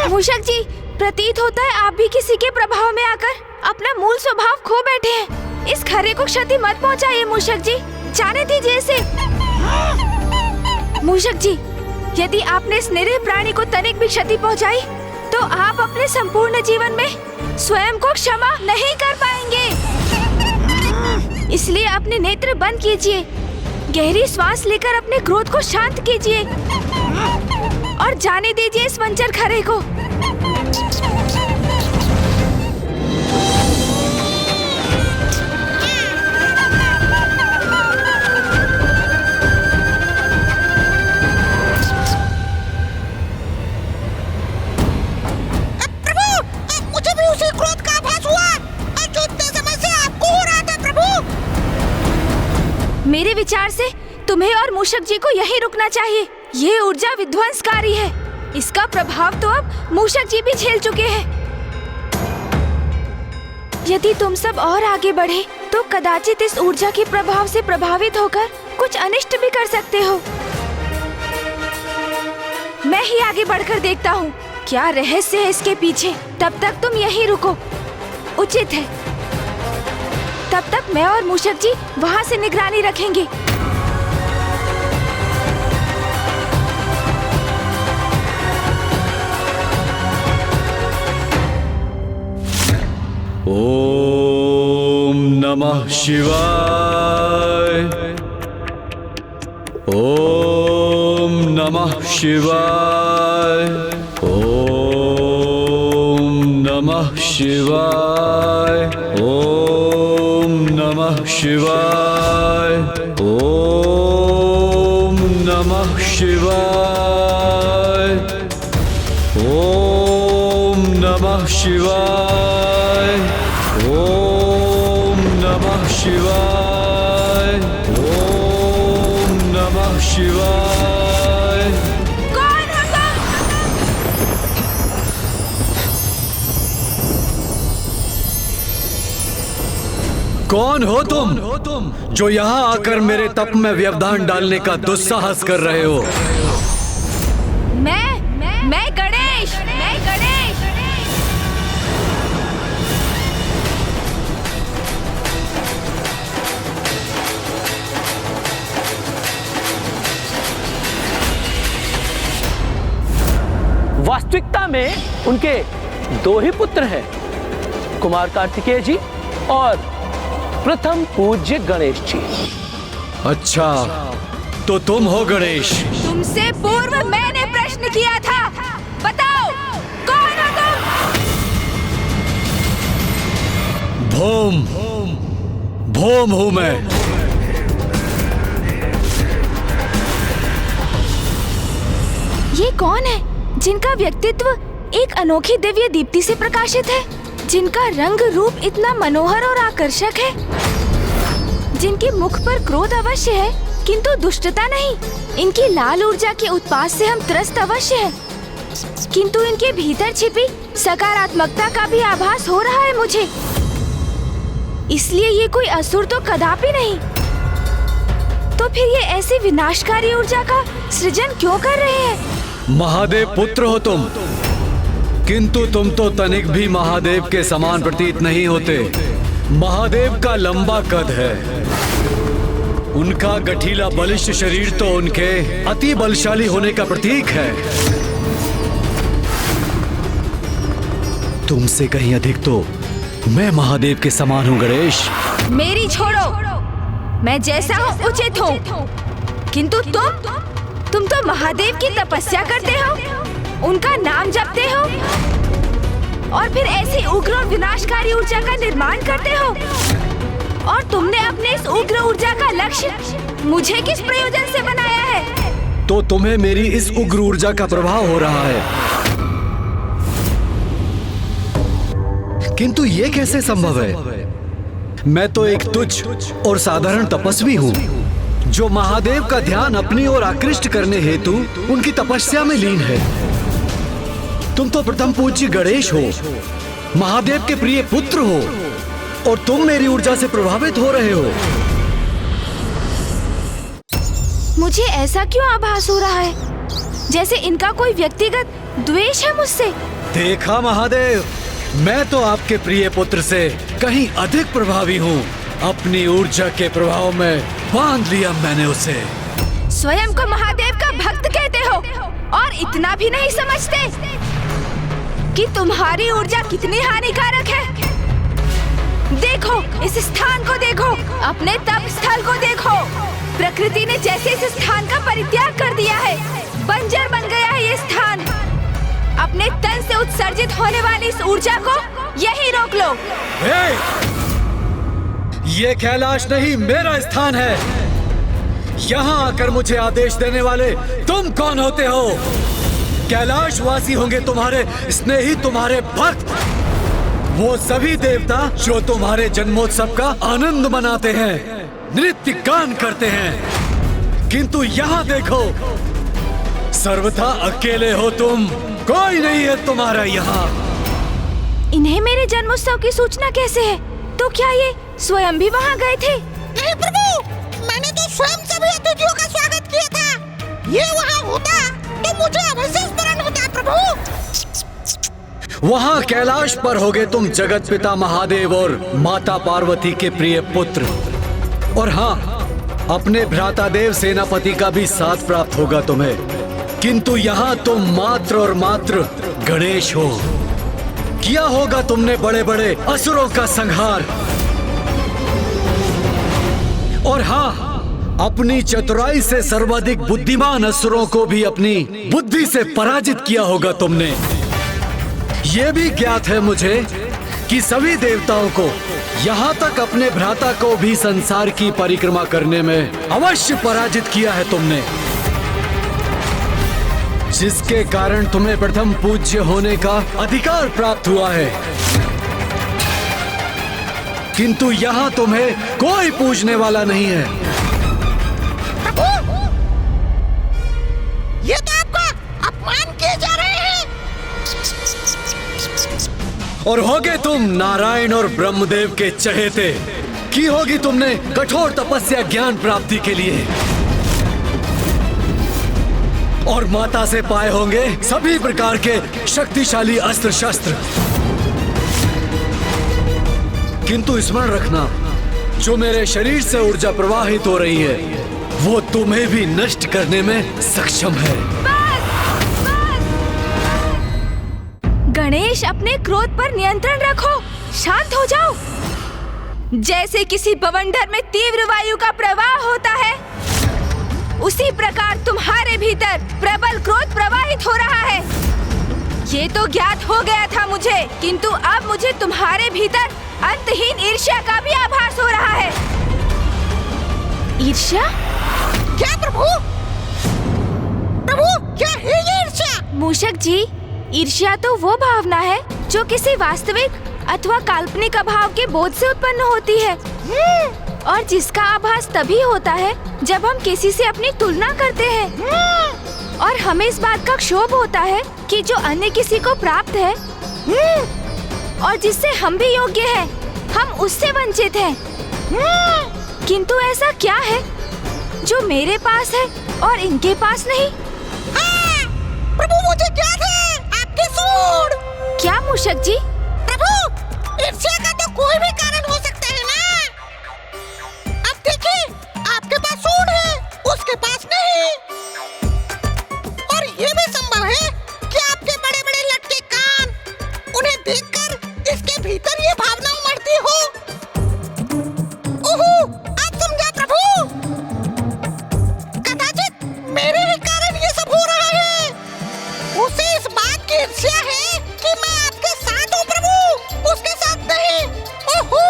मूषक जी, प्रतीत होता है आप भी किसी के प्रभाव में आकर अपना मूल स्वभाव खो बैठे हैं। इस खरे को क्षति मत पहुंचाइए मूषक जी, जाने दीजिए इसे। मूषक जी, यदि आपने इस निरीह प्राणी को तनिक भी क्षति पहुंचाई, तो आप अपने संपूर्ण जीवन में स्वयं को क्षमा नहीं कर पाएंगे। इसलिए अपने नेत्र बंद कीजिए, गहरी श्वास लेकर अपने क्रोध को शांत कीजिए और जाने दीजिए इस वंचर खरे को। मेरे विचार से तुम्हें और मूषक जी को यहीं रुकना चाहिए। ये ऊर्जा विध्वंसकारी है, इसका प्रभाव तो अब मूषक जी भी झेल चुके हैं। यदि तुम सब और आगे बढ़े तो कदाचित इस ऊर्जा के प्रभाव से प्रभावित होकर कुछ अनिष्ट भी कर सकते हो। मैं ही आगे बढ़कर देखता हूँ क्या रहस्य है इसके पीछे। तब तक तुम यहीं रुको, उचित है। तब तक मैं और मूषक जी वहाँ से निगरानी रखेंगे। ओम नमः शिवाय। ओम नमः शिवाय। ओम नमः शिवाय। ओम नमः शिवाय। ओम नमः शिवाय। ओम नमः शिवाय। ओम नमः शिवाय। ओम नमः शिवाय। कौन हो तुम जो यहाँ आकर मेरे तप में व्यवधान डालने का दुस्साहस कर रहे हो? मैं गणेश। वास्तविकता में उनके दो ही पुत्र हैं, कुमार कार्तिकेय जी और प्रथम पूज्य गणेश जी। अच्छा, तो तुम हो गणेश? तुमसे पूर्व मैंने प्रश्न किया था, बताओ कौन हो तुम? भोम हूं मैं। ये कौन है जिनका व्यक्तित्व एक अनोखी दिव्य दीप्ति से प्रकाशित है, जिनका रंग रूप इतना मनोहर और आकर्षक है, जिनके मुख पर क्रोध अवश्य है किंतु दुष्टता नहीं, इनकी लाल ऊर्जा के उत्पात से हम त्रस्त अवश्य हैं, किंतु इनके भीतर छिपी सकारात्मकता का भी आभास हो रहा है मुझे। इसलिए ये कोई असुर तो कदापि नहीं। तो फिर ये ऐसी विनाशकारी ऊर्जा का सृजन क्यों कर रहे हैं? महादेव पुत्र हो तुम, किंतु तुम तो तनिक भी महादेव के समान प्रतीत नहीं होते। महादेव का लंबा कद है, उनका गठीला बलिष्ठ शरीर तो उनके अति बलशाली होने का प्रतीक है। तुमसे कहीं अधिक तो मैं महादेव के समान हूँ गणेश। मेरी छोड़ो, मैं जैसा हूँ उचित हूँ, किंतु तुम तो महादेव की तपस्या करते हो, उनका नाम जपते हो और फिर ऐसी उग्र और विनाशकारी ऊर्जा का निर्माण करते हो। और तुमने अपने इस उग्र ऊर्जा का लक्ष्य मुझे किस प्रयोजन से बनाया है? तो तुम्हें मेरी इस उग्र ऊर्जा का प्रभाव हो रहा है, किंतु ये कैसे संभव है? मैं तो एक तुच्छ और साधारण तपस्वी हूँ जो महादेव का ध्यान अपनी ओर आकृष्ट करने हेतु उनकी तपस्या में लीन है। तुम तो प्रथम पूज्य गणेश हो, महादेव के प्रिय पुत्र हो, और तुम मेरी ऊर्जा से प्रभावित हो रहे हो। मुझे ऐसा क्यों आभास हो रहा है जैसे इनका कोई व्यक्तिगत द्वेष है मुझसे? देखा महादेव, मैं तो आपके प्रिय पुत्र से कहीं अधिक प्रभावी हूँ। अपनी ऊर्जा के प्रभाव में बांध लिया मैंने उसे। स्वयं को महादेव का भक्त कहते हो और इतना भी नहीं समझते कि तुम्हारी ऊर्जा कितनी हानिकारक है। देखो, इस स्थान को देखो, अपने तप स्थल को देखो। प्रकृति ने जैसे इस स्थान का परित्याग कर दिया है, बंजर बन गया है ये स्थान। अपने तन से उत्सर्जित होने वाली इस ऊर्जा को यहीं रोक लो। ये कैलाश नहीं, मेरा स्थान है। यहाँ आकर मुझे आदेश देने वाले तुम कौन होते हो? कैलाश वासी होंगे तुम्हारे स्नेही, तुम्हारे भक्त, वो सभी देवता जो तुम्हारे जन्मोत्सव का आनंद मनाते हैं, नृत्य गान करते हैं। किंतु यहाँ देखो, सर्वथा अकेले हो तुम, कोई नहीं है तुम्हारा यहाँ। इन्हें मेरे जन्मोत्सव की सूचना कैसे है? तो क्या ये स्वयं भी वहाँ गए थे? नहीं प्रभु, मैंने तो स्वयं सभी अतिथियों का स्वागत किया था। ये वहाँ होता तो मुझे अवश्य स्मरण होता प्रभु। वहाँ कैलाश पर होगे तुम जगत पिता महादेव और माता पार्वती के प्रिय पुत्र। और हाँ, अपने भ्राता देव सेनापति का भी साथ प्राप्त होगा तुम्हें। किंतु यहाँ तुम मात्र और मात्र गणेश हो। किया होगा तुमने बड़े बड़े असुरों का संहार। और हाँ, अपनी चतुराई से सर्वाधिक बुद्धिमान असुरों को भी अपनी बुद्धि से पराजित किया होगा तुमने। ये भी ज्ञात है मुझे कि सभी देवताओं को, यहाँ तक अपने भ्राता को भी संसार की परिक्रमा करने में अवश्य पराजित किया है तुमने, जिसके कारण तुम्हें प्रथम पूज्य होने का अधिकार प्राप्त हुआ है। किंतु यहाँ तुम्हें कोई पूजने वाला नहीं है। ये तो आपका अपमान किए जा रहे हैं। और होगे तुम नारायण और ब्रह्मदेव के चहेते। की होगी तुमने कठोर तपस्या ज्ञान प्राप्ति के लिए। और माता से पाए होंगे सभी प्रकार के शक्तिशाली अस्त्र शस्त्र। किंतु स्मरण रखना, जो मेरे शरीर से ऊर्जा प्रवाहित हो रही है वो तुम्हें भी नष्ट करने में सक्षम है। गणेश, अपने क्रोध पर नियंत्रण रखो। शांत हो जाओ। जैसे किसी बवंडर में तीव्र वायु का प्रवाह होता है, उसी प्रकार तुम्हारे भीतर प्रबल क्रोध प्रवाहित हो रहा है। ये तो ज्ञात हो गया था मुझे, किंतु अब मुझे तुम्हारे भीतर अंतहीन ईर्ष्या का भी आभास हो रहा है। ईर्ष्या? क्या प्रभु? प्रभु, क्या है ये ईर्ष्या? मूषक जी, ईर्ष्या तो वो भावना है जो किसी वास्तविक अथवा काल्पनिक अभाव के बोध से उत्पन्न होती है, और जिसका आभास तभी होता है जब हम किसी से अपनी तुलना करते हैं, और हमें इस बात का क्षोभ होता है कि जो अन्य किसी को प्राप्त है और जिससे हम भी योग्य हैं, हम उससे वंचित हैं। किंतु ऐसा क्या है जो मेरे पास है और इनके पास नहीं? प्रभु, मुझे ज्ञात है आपके सूड। क्या मूषक जी? प्रभु, ईर्ष्या का तो कोई भी कारण हो सकता है ना। अब देखिए, आपके पास सूड है, उसके पास नहीं। और ये भी संभव है कि आपके बड़े बड़े लटके कान, उन्हें देखकर इसके भीतर ये भावना उमड़ती हो। ओहो, आप समझा प्रभु। कदाचित मेरे ही कारण ये सब हो रहा है। उसे इस बात की ईर्ष्या है कि मैं आपके साथ हूँ प्रभु, उसके साथ नहीं। ओहो,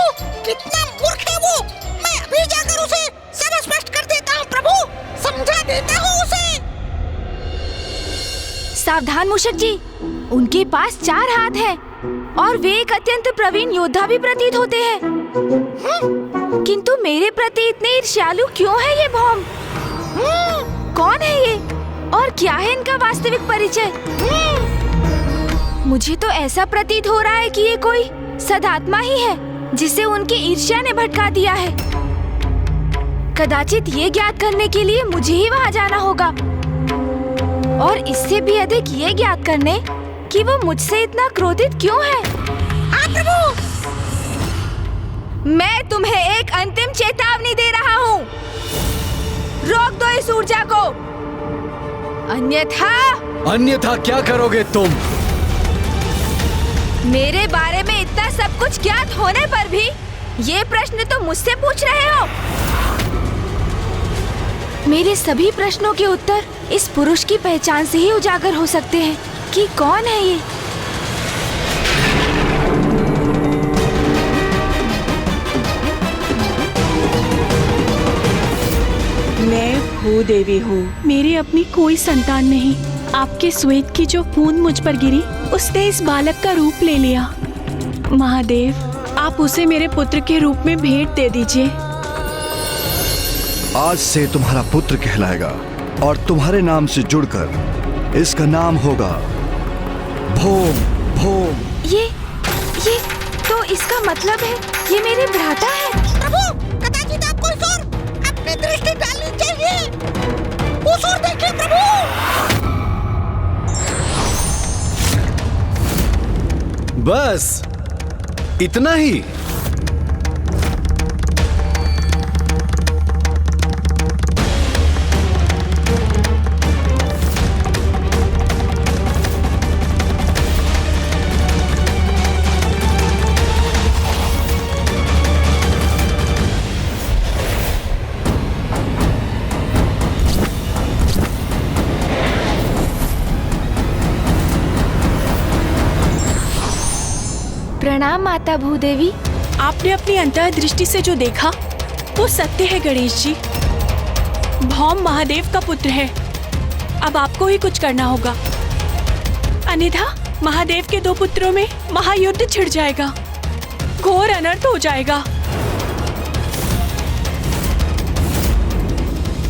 कितना मूर्ख है वो। मैं अभी जाकर उसे सब स्पष्ट कर देता हूँ प्रभु, समझा देता हूँ उसे। सावधान मूषक जी, उनके पास 4 हाथ हैं और वे एक अत्यंत प्रवीण योद्धा भी प्रतीत होते हैं। किंतु मेरे प्रति इतने ईर्ष्यालु क्यों है ये भौम? कौन है ये और क्या है इनका वास्तविक परिचय? मुझे तो ऐसा प्रतीत हो रहा है कि ये कोई सदात्मा ही है जिसे उनकी ईर्ष्या ने भटका दिया है। कदाचित ये ज्ञात करने के लिए मुझे ही वहाँ जाना होगा, और इससे भी अधिक ये ज्ञात करने कि वो मुझसे इतना क्रोधित क्यों है। प्रभु, मैं तुम्हें एक अंतिम चेतावनी दे रहा हूँ। रोक दो इस ऊर्जा को, अन्यथा क्या करोगे तुम? मेरे बारे में इतना सब कुछ ज्ञात होने पर भी ये प्रश्न तो मुझसे पूछ रहे हो। मेरे सभी प्रश्नों के उत्तर इस पुरुष की पहचान से ही उजागर हो सकते हैं कि कौन है ये। मैं भूदेवी हूँ। मेरी अपनी कोई संतान नहीं। आपके श्वेत की जो बूंद मुझ पर गिरी, उसने इस बालक का रूप ले लिया। महादेव, आप उसे मेरे पुत्र के रूप में भेंट दे दीजिए। आज से तुम्हारा पुत्र कहलाएगा और तुम्हारे नाम से जुड़कर इसका नाम होगा भोम भोम। ये ये तो इसका मतलब है ये मेरे भ्राता है। प्रभु, कदाचित आपको इस ओर अपनी दृष्टि डालनी चाहिए। उस ओर देखिए प्रभु। बस इतना ही। प्रणाम माता भूदेवी। आपने अपनी अंतर्दृष्टि से जो देखा वो सत्य है गणेश जी। भौम महादेव का पुत्र है। अब आपको ही कुछ करना होगा, अन्यथा महादेव के 2 पुत्रों में महायुद्ध छिड़ जाएगा, घोर अनर्थ हो जाएगा।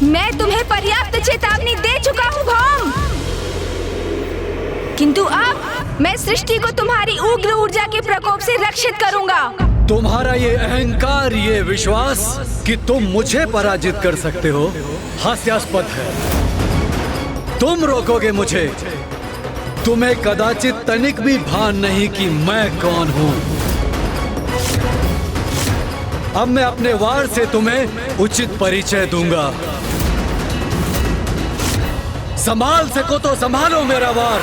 मैं तुम्हें पर्याप्त चेतावनी दे चुका हूँ भौम, किंतु अब मैं सृष्टि को तुम्हारी उग्र ऊर्जा के प्रकोप से रक्षित करूंगा। तुम्हारा ये अहंकार, ये विश्वास कि तुम मुझे पराजित कर सकते हो, हास्यास्पद है। तुम रोकोगे मुझे। तुम्हें कदाचित तनिक भी भान नहीं कि मैं कौन हूं। अब मैं अपने वार से तुम्हें उचित परिचय दूंगा। संभाल सको तो संभालो मेरा वार।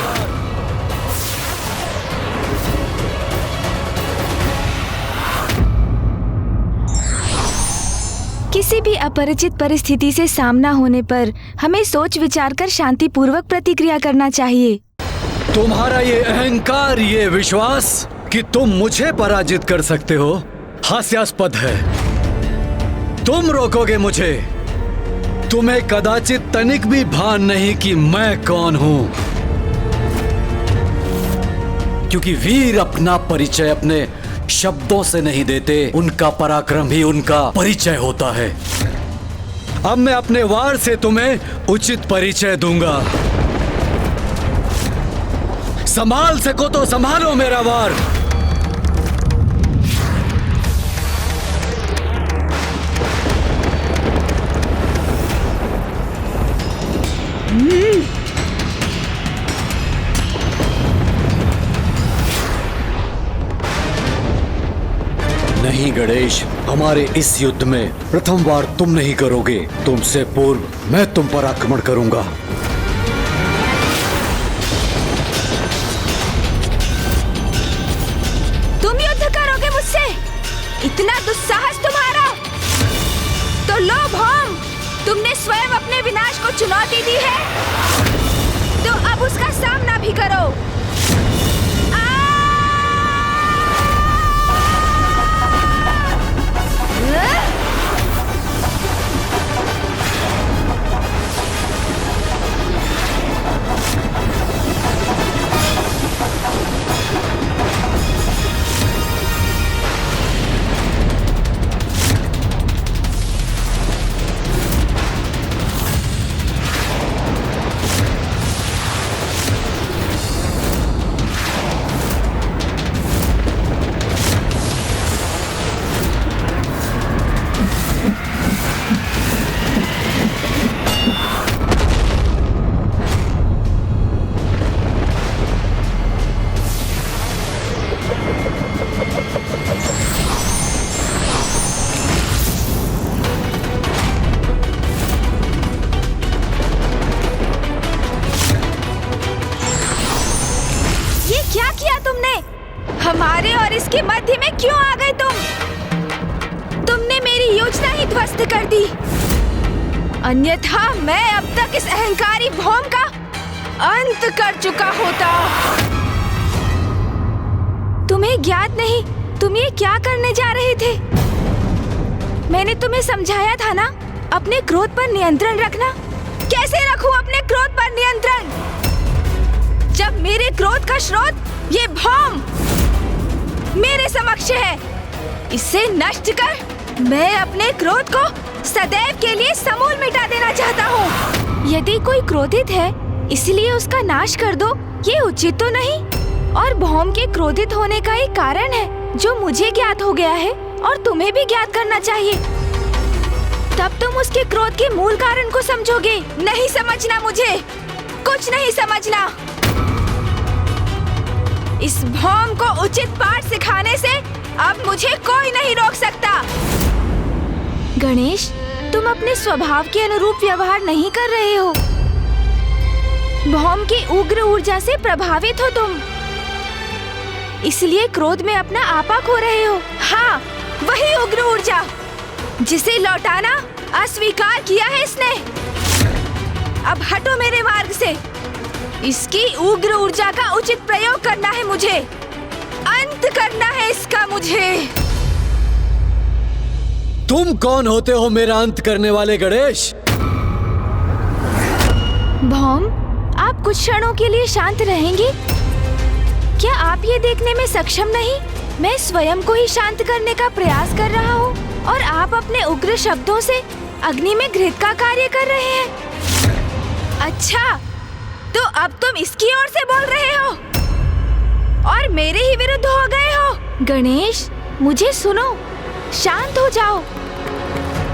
किसी भी अपरिचित परिस्थिति से सामना होने पर हमें सोच विचार कर शांतिपूर्वक प्रतिक्रिया करना चाहिए। तुम्हारा ये अहंकार, ये विश्वास कि तुम मुझे पराजित कर सकते हो, हास्यास्पद है। तुम रोकोगे मुझे। तुम्हें कदाचित तनिक भी भान नहीं कि मैं कौन हूं, क्योंकि वीर अपना परिचय अपने शब्दों से नहीं देते, उनका पराक्रम ही उनका परिचय होता है। अब मैं अपने वार से तुम्हें उचित परिचय दूंगा। संभाल सको तो संभालो मेरा वार। नहीं गणेश, हमारे इस युद्ध में प्रथम वार तुम नहीं करोगे। तुमसे पूर्व मैं तुम पर आक्रमण करूंगा। तुम युद्ध करोगे मुझसे? इतना दुस्साहस तुम्हारा? तो लो भौम, तुमने स्वयं अपने विनाश को चुनौती दी है, तो अब उसका सामना भी करो। हमारे और इसके मध्य में क्यों आ गए तुम? तुमने मेरी योजना ही ध्वस्त कर दी। अन्यथा मैं अब तक इस अहंकारी भौम का अंत कर चुका होता। तुम्हें ज्ञात नहीं तुम ये क्या करने जा रहे थे? मैंने तुम्हें समझाया था ना, अपने क्रोध पर नियंत्रण रखना। कैसे रखूं अपने क्रोध पर नियंत्रण, जब मेरे क्रोध का स्रोत ये भौम मेरे समक्ष है? इसे नष्ट कर मैं अपने क्रोध को सदैव के लिए समूल मिटा देना चाहता हूँ। यदि कोई क्रोधित है इसलिए उसका नाश कर दो, ये उचित तो नहीं। और भौम के क्रोधित होने का एक कारण है जो मुझे ज्ञात हो गया है और तुम्हें भी ज्ञात करना चाहिए। तब तुम उसके क्रोध के मूल कारण को समझोगे। नहीं समझना, मुझे कुछ नहीं समझना। इस भौम को उचित पाठ सिखाने से अब मुझे कोई नहीं रोक सकता। गणेश, तुम अपने स्वभाव के अनुरूप व्यवहार नहीं कर रहे हो। भौम की उग्र ऊर्जा से प्रभावित हो तुम, इसलिए क्रोध में अपना आपा खो रहे हो। हाँ, वही उग्र ऊर्जा जिसे लौटाना अस्वीकार किया है इसने। अब हटो मेरे मार्ग से। इसकी उग्र ऊर्जा का उचित प्रयोग करना है मुझे, अंत करना है इसका मुझे। तुम कौन होते हो मेरा अंत करने वाले गणेश? भौम, आप कुछ क्षणों के लिए शांत रहेंगे? क्या आप ये देखने में सक्षम नहीं मैं स्वयं को ही शांत करने का प्रयास कर रहा हूँ और आप अपने उग्र शब्दों से अग्नि में घृत का कार्य कर रहे हैं। अच्छा, तो अब तुम इसकी ओर से बोल रहे हो और मेरे ही विरुद्ध हो गए हो। गणेश, मुझे सुनो, शांत हो जाओ।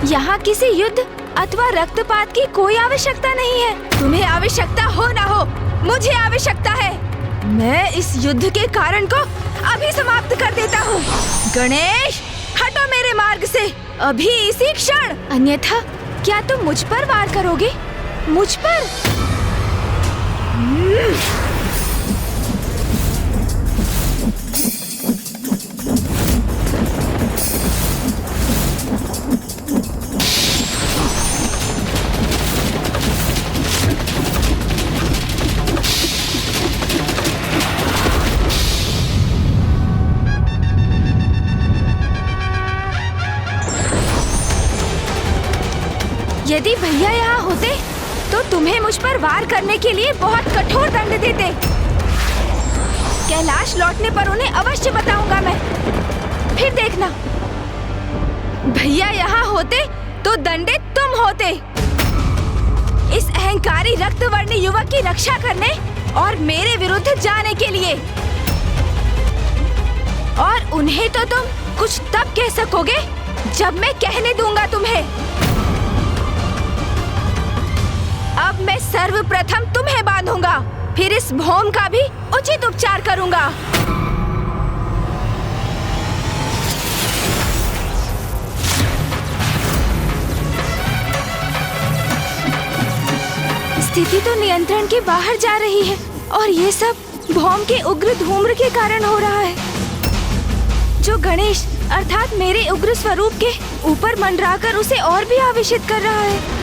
यहाँ किसी युद्ध अथवा रक्तपात की कोई आवश्यकता नहीं है। तुम्हें आवश्यकता हो ना हो, मुझे आवश्यकता है। मैं इस युद्ध के कारण को अभी समाप्त कर देता हूँ। गणेश, हटो मेरे मार्ग से अभी, इसी क्षण। अन्यथा क्या तुम मुझ पर वार करोगे? मुझ पर? यदि भैया यहाँ होते तो तुम्हें मुझ पर वार करने के लिए बहुत कठोर दंड देते। कैलाश लौटने पर उन्हें अवश्य बताऊंगा मैं, फिर देखना। भैया यहाँ होते तो दंडित तुम होते। इस अहंकारी रक्तवर्णी युवक की रक्षा करने और मेरे विरुद्ध जाने के लिए। और उन्हें तो तुम कुछ तब कह सकोगे जब मैं कहने दूंगा तुम्हें। अब मैं सर्वप्रथम तुम्हें बांधूंगा, फिर इस भौम का भी उचित उपचार करूंगा। स्थिति तो नियंत्रण के बाहर जा रही है और ये सब भौम के उग्र धूम्र के कारण हो रहा है, जो गणेश अर्थात मेरे उग्र स्वरूप के ऊपर मंडराकर उसे और भी आवेशित कर रहा है।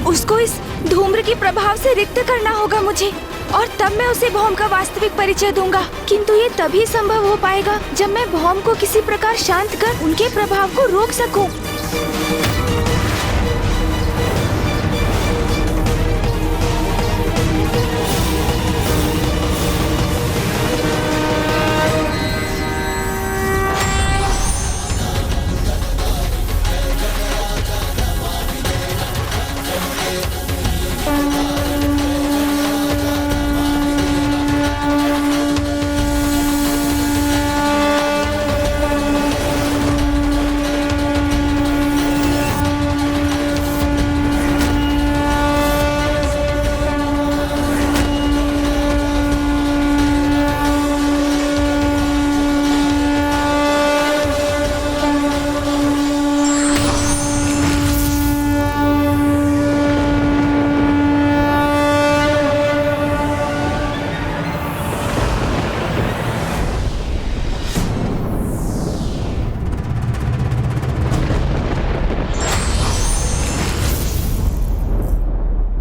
उसको इस धूम्र के प्रभाव से रिक्त करना होगा मुझे, और तब मैं उसे भौम का वास्तविक परिचय दूंगा। किंतु ये तभी संभव हो पाएगा जब मैं भौम को किसी प्रकार शांत कर उनके प्रभाव को रोक सकूं।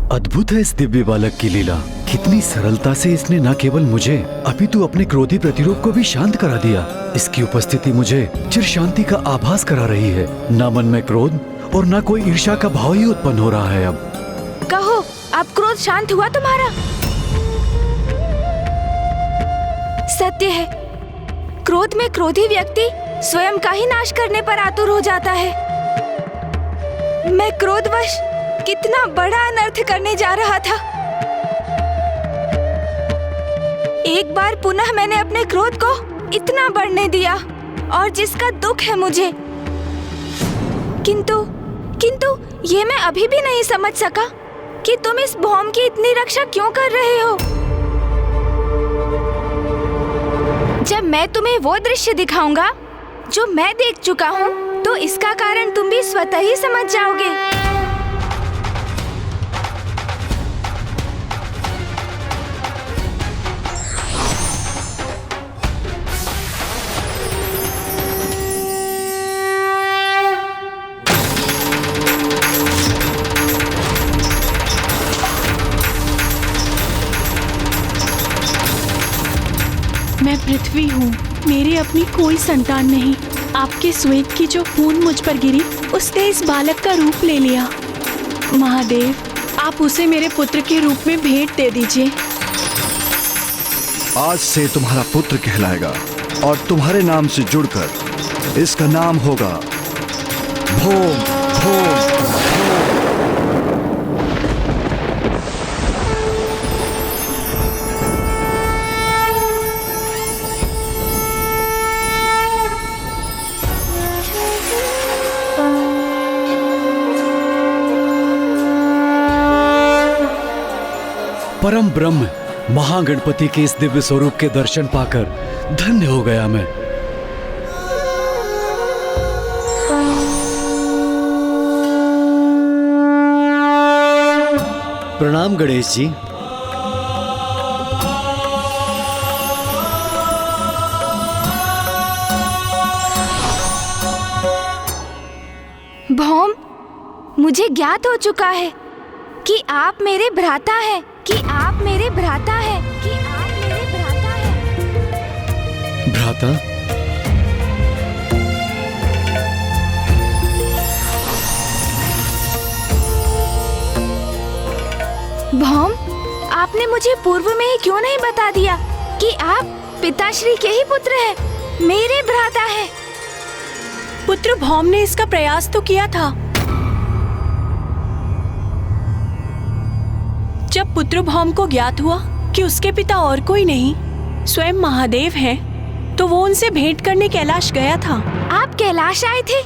अद्भुत है इस दिव्य बालक की लीला। कितनी सरलता से इसने न केवल मुझे अपितु अपने क्रोधी प्रतिरूप को भी शांत करा दिया। इसकी उपस्थिति मुझे चिर शांति का आभास करा रही है। न मन में क्रोध और न कोई ईर्ष्या का भाव ही उत्पन्न हो रहा है। अब कहो, अब क्रोध शांत हुआ तुम्हारा? सत्य है, क्रोध में क्रोधी व्यक्ति स्वयं का ही नाश करने पर आतुर हो जाता है। मैं क्रोधवश कितना बड़ा अनर्थ करने जा रहा था। एक बार पुनः मैंने अपने क्रोध को इतना बढ़ने दिया और जिसका दुख है मुझे। किंतु ये मैं अभी भी नहीं समझ सका कि तुम इस भौम की इतनी रक्षा क्यों कर रहे हो। जब मैं तुम्हें वो दृश्य दिखाऊंगा जो मैं देख चुका हूँ, तो इसका कारण तुम भी स्वतः ही समझ जाओगे। मैं पृथ्वी हूँ, मेरी अपनी कोई संतान नहीं। आपके श्वेत की जो खून मुझ पर गिरी, उसने इस बालक का रूप ले लिया। महादेव, आप उसे मेरे पुत्र के रूप में भेंट दे दीजिए। आज से तुम्हारा पुत्र कहलाएगा और तुम्हारे नाम से जुड़कर इसका नाम होगा भौम भौम। परम ब्रह्म महागणपति के इस दिव्य स्वरूप के दर्शन पाकर धन्य हो गया मैं। प्रणाम गणेश जी। भौम, मुझे ज्ञात हो चुका है कि आप मेरे भ्राता हैं, भ्राता? भौम, आपने मुझे पूर्व में ही क्यों नहीं बता दिया कि आप पिताश्री के ही पुत्र हैं, मेरे भ्राता हैं। पुत्र भौम ने इसका प्रयास तो किया था। जब पुत्र भौम को ज्ञात हुआ कि उसके पिता और कोई नहीं स्वयं महादेव हैं, तो वो उनसे भेंट करने कैलाश गया था। आप कैलाश आए थे?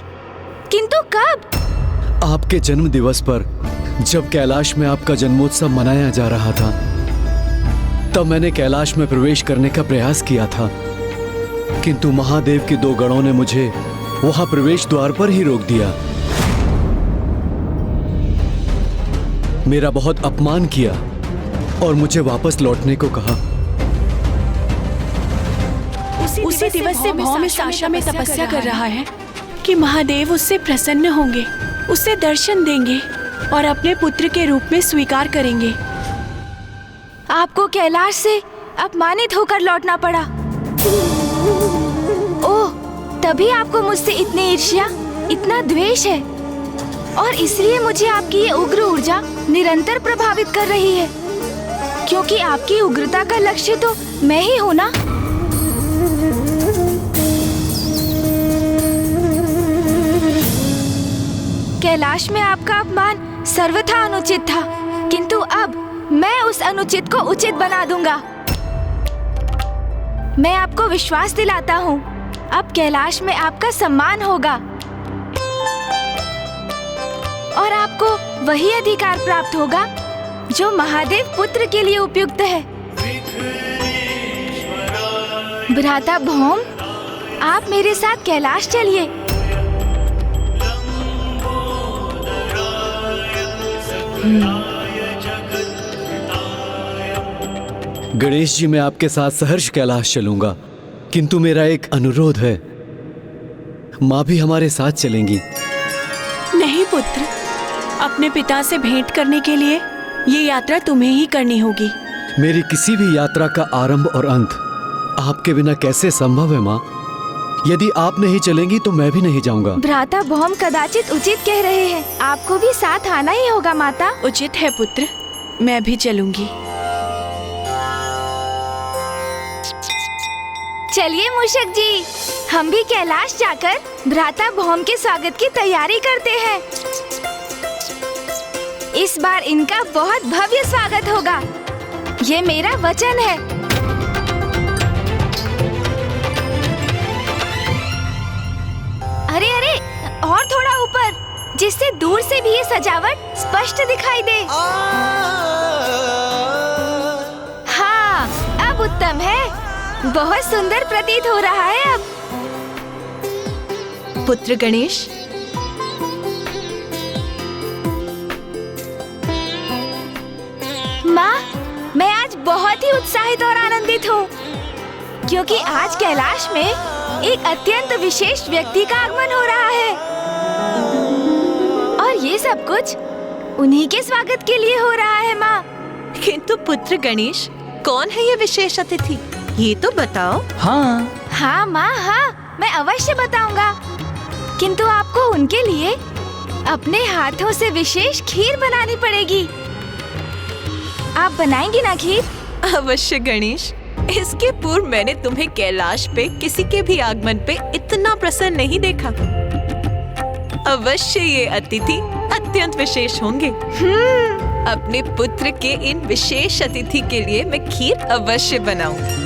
किंतु कब? आपके जन्म दिवस पर, जब कैलाश में आपका जन्मोत्सव मनाया जा रहा था, तब मैंने कैलाश में प्रवेश करने का प्रयास किया था, किंतु महादेव के 2 गणों ने मुझे वहां प्रवेश द्वार पर ही रोक दिया। मेरा बहुत अपमान किया और मुझे वापस लौटने को कहा। उसी दिवस से भौम इस आशा में तपस्या कर रहा है कि महादेव उससे प्रसन्न होंगे, उससे दर्शन देंगे और अपने पुत्र के रूप में स्वीकार करेंगे। आपको कैलाश से अपमानित होकर लौटना पड़ा। ओह, तभी आपको मुझसे इतनी ईर्ष्या, इतना द्वेष है, और इसलिए मुझे आपकी ये उग्र ऊर्जा निरंतर प्रभावित कर रही है, क्योंकि आपकी उग्रता का लक्ष्य तो मैं ही हूँ ना। कैलाश में आपका अपमान सर्वथा अनुचित था, किंतु अब मैं उस अनुचित को उचित बना दूंगा। मैं आपको विश्वास दिलाता हूँ, अब कैलाश में आपका सम्मान होगा और आपको वही अधिकार प्राप्त होगा जो महादेव पुत्र के लिए उपयुक्त है। भ्राता भौम, आप मेरे साथ कैलाश चलिए। गणेश जी, मैं आपके साथ सहर्ष कैलाश चलूंगा, किंतु मेरा एक अनुरोध है। माँ भी हमारे साथ चलेंगी। नहीं पुत्र, अपने पिता से भेंट करने के लिए ये यात्रा तुम्हें ही करनी होगी। मेरी किसी भी यात्रा का आरंभ और अंत आपके बिना कैसे संभव है माँ? यदि आप नहीं चलेंगी तो मैं भी नहीं जाऊंगा। भ्राता भौम कदाचित उचित कह रहे हैं, आपको भी साथ आना ही होगा माता। उचित है पुत्र, मैं भी चलूंगी। चलिए मूषक जी, हम भी कैलाश जाकर भ्राता भौम के स्वागत की तैयारी करते हैं। इस बार इनका बहुत भव्य स्वागत होगा, ये मेरा वचन है। जिससे दूर से भी ये सजावट स्पष्ट दिखाई दे। हाँ, अब उत्तम है। बहुत सुंदर प्रतीत हो रहा है अब। पुत्र गणेश, माँ, मैं आज बहुत ही उत्साहित और आनंदित हूँ, क्योंकि आज कैलाश में एक अत्यंत विशेष व्यक्ति का आगमन हो रहा है और ये सब कुछ उन्हीं के स्वागत के लिए हो रहा है माँ। किंतु पुत्र गणेश, कौन है ये विशेष अतिथि, ये तो बताओ। हाँ माँ, हाँ, मैं अवश्य बताऊंगा, किंतु आपको उनके लिए अपने हाथों से विशेष खीर बनानी पड़ेगी। आप बनाएंगी ना खीर? अवश्य गणेश। इसके पूर्व मैंने तुम्हें कैलाश पे किसी के भी आगमन पे इतना प्रसन्न नहीं देखा। अवश्य ये अतिथि अत्यंत विशेष होंगे। अपने पुत्र के इन विशेष अतिथि के लिए मैं खीर अवश्य बनाऊंगी।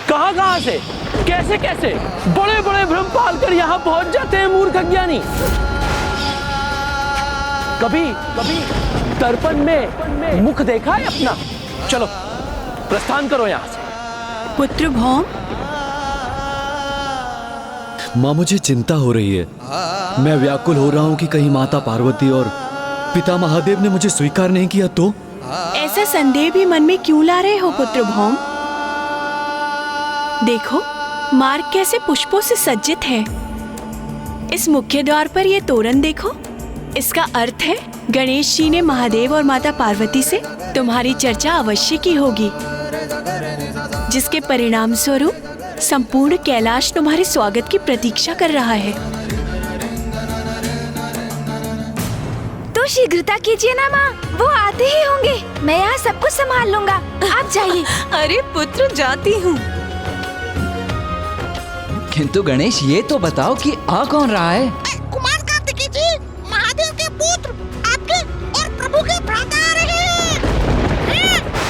कहाँ से, कैसे कैसे बड़े बड़े भ्रम पाल कर यहाँ पहुँच जाते हैं मूर्ख अज्ञानी। कभी कभी दर्पण में मुख देखा है अपना? चलो प्रस्थान करो यहाँ से। पुत्र भौम, माँ, मुझे चिंता हो रही है। मैं व्याकुल हो रहा हूँ कि कहीं माता पार्वती और पिता महादेव ने मुझे स्वीकार नहीं किया तो? ऐसा संदेह भी मन में क्यों ला रहे हो पुत्र भौम? देखो, मार्ग कैसे पुष्पों से सज्जित है। इस मुख्य द्वार पर ये तोरण देखो। इसका अर्थ है गणेश जी ने महादेव और माता पार्वती से तुम्हारी चर्चा अवश्य की होगी, जिसके परिणाम स्वरूप संपूर्ण कैलाश तुम्हारे स्वागत की प्रतीक्षा कर रहा है। तो शीघ्रता कीजिए ना माँ, वो आते ही होंगे। मैं यहाँ सब कुछ संभाल लूंगा, आप जाइए। अरे पुत्र, जाती हूँ। किंतु गणेश, ये तो बताओ कि आ कौन रहा है? कुमार कार्तिकेय जी, महादेव के पुत्र, आपके और प्रभु के भ्राता आ रहे हैं।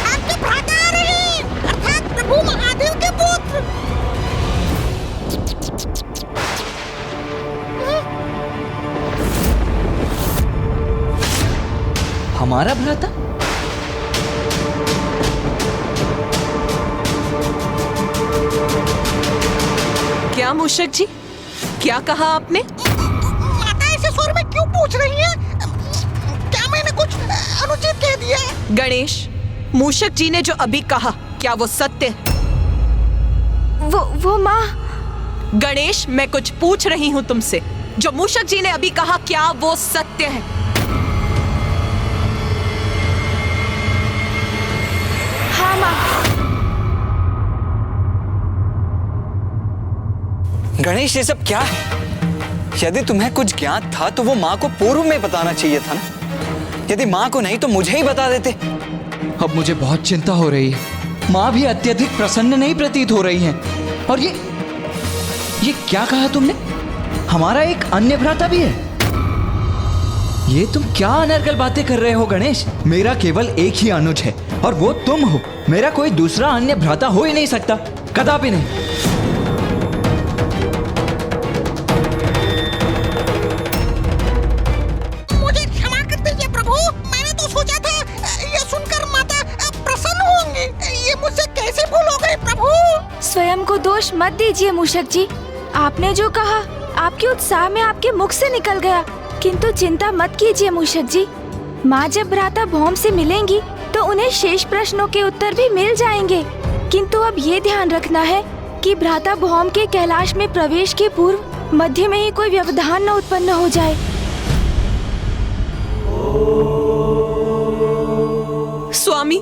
आपके भ्राता आ रहे हैं, अर्थात प्रभु महादेव के पुत्र। हमारा भ्राता? क्या मूषक जी, क्या कहा आपने? माता ऐसे स्वर में क्यों पूछ रही हैं? क्या मैंने कुछ अनुचित कह दिया? गणेश, मूषक जी ने जो अभी कहा, क्या वो सत्य है? वो माँ। गणेश, मैं कुछ पूछ रही हूँ तुमसे। जो मूषक जी ने अभी कहा, क्या वो सत्य है? हाँ माँ। गणेश, ये सब क्या है? यदि तुम्हें कुछ ज्ञात था तो वो माँ को पूर्व में बताना चाहिए था ना। यदि माँ को नहीं तो मुझे ही बता देते। अब मुझे बहुत चिंता हो रही है। माँ भी अत्यधिक प्रसन्न नहीं प्रतीत हो रही हैं। और ये क्या कहा तुमने? हमारा एक अन्य भ्राता भी है? ये तुम क्या अनर्गल बातें कर रहे हो गणेश? मेरा केवल एक ही अनुज है और वो तुम हो। मेरा कोई दूसरा अन्य भ्राता हो ही नहीं सकता, कदापि नहीं। स्वयं को दोष मत दीजिए मूषक जी। आपने जो कहा आपके उत्साह में आपके मुख से निकल गया, किंतु चिंता मत कीजिए मूषक जी। माँ जब भ्राता भौम से मिलेंगी तो उन्हें शेष प्रश्नों के उत्तर भी मिल जाएंगे। किंतु अब ये ध्यान रखना है कि भ्राता भौम के कैलाश में प्रवेश के पूर्व मध्य में ही कोई व्यवधान न उत्पन्न हो जाए। स्वामी।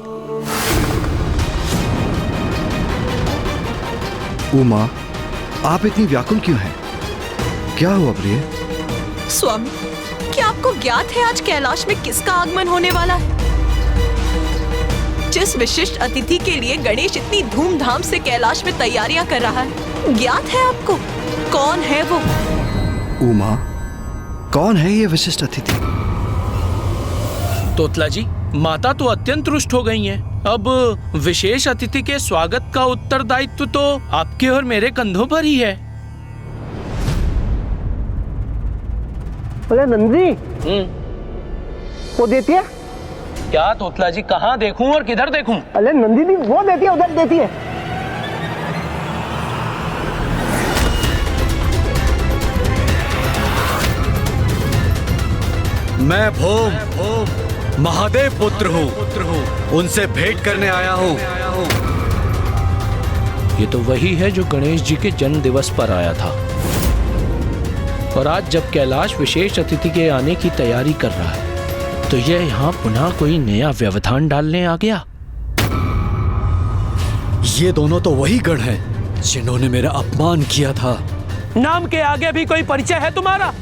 उमा, आप इतनी व्याकुल क्यों हैं? क्या हुआ प्रिय? स्वामी, क्या आपको ज्ञात है आज कैलाश में किसका आगमन होने वाला है? जिस विशिष्ट अतिथि के लिए गणेश इतनी धूमधाम से कैलाश में तैयारियां कर रहा है, ज्ञात है आपको? कौन है वो? उमा, कौन है ये विशिष्ट अतिथि? तोतला जी, माता तो अत्यंत रुष्ट हो गई हैं। अब विशेष अतिथि के स्वागत का उत्तरदायित्व तो आपके और मेरे कंधों पर ही है। अरे नंदी, वो देती है क्या तोतला जी? कहाँ देखूं और किधर देखूं? अरे नंदी दी वो देती है, उधर देती है। मैं भोम महादेव पुत्र हूँ, उनसे भेंट करने आया हूँ। ये तो वही है जो गणेश जी के जन्म दिवस पर आया था। और आज जब कैलाश विशेष अतिथि के आने की तैयारी कर रहा है तो यह यहाँ पुनः कोई नया व्यवधान डालने आ गया। ये दोनों तो वही गण हैं जिन्होंने मेरा अपमान किया था। नाम के आगे भी कोई परिचय है तुम्हारा?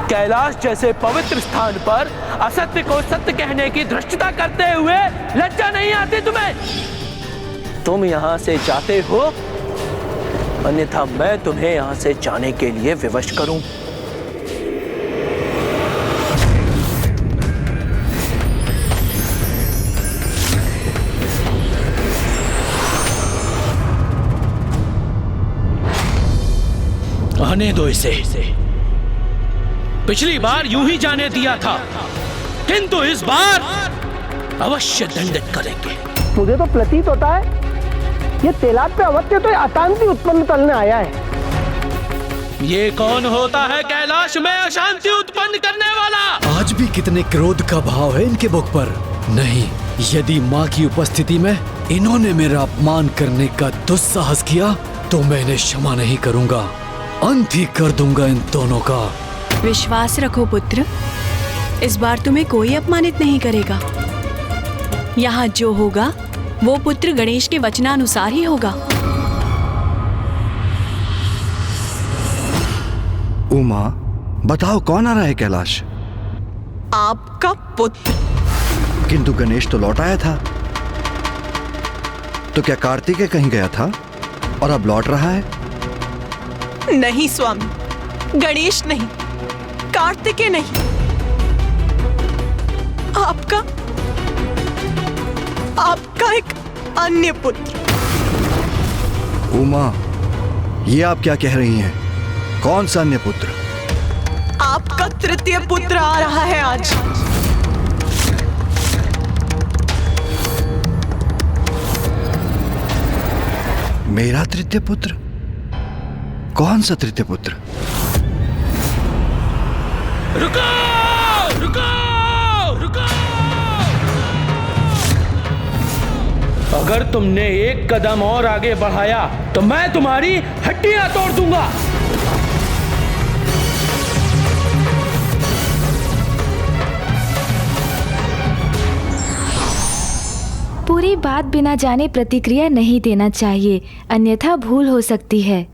कैलाश जैसे पवित्र स्थान पर असत्य को सत्य कहने की धृष्टता करते हुए लज्जा नहीं आती तुम्हें? तुम यहाँ से जाते हो, अन्यथा मैं तुम्हें यहाँ से जाने के लिए विवश करूं। आने दो इसे। पिछली बार यूं ही जाने दिया था, किंतु इस बार अवश्य दंडित करेंगे। मुझे तो प्रतीत होता है ये तेलाब पे अवत्य तो अशांति उत्पन्न करने आया है। ये कौन होता है कैलाश में अशांति उत्पन्न करने वाला? आज भी कितने क्रोध का भाव है इनके मुख पर। नहीं, यदि माँ की उपस्थिति में इन्होंने मेरा अपमान करने का दुस्साहस किया तो मैं इन्हें क्षमा नहीं करूंगा। अंत ही कर दूंगा इन दोनों का। विश्वास रखो पुत्र, इस बार तुम्हें कोई अपमानित नहीं करेगा। यहाँ जो होगा वो पुत्र गणेश के वचनानुसार ही होगा। उमा, बताओ कौन आ रहा है कैलाश? आपका पुत्र। किंतु गणेश तो लौट आया था। तो क्या कार्तिकेय कहीं गया था और अब लौट रहा है? नहीं स्वामी, गणेश नहीं, कार्तिकेय नहीं, आपका एक अन्य पुत्र। उमा, ये आप क्या कह रही हैं? कौन सा अन्य पुत्र? आपका तृतीय पुत्र आ रहा है आज। मेरा तृतीय पुत्र? कौन सा तृतीय पुत्र? रुको, रुको, रुको। अगर तुमने एक कदम और आगे बढ़ाया तो मैं तुम्हारी हड्डियां तोड़ दूंगा। पूरी बात बिना जाने प्रतिक्रिया नहीं देना चाहिए, अन्यथा भूल हो सकती है।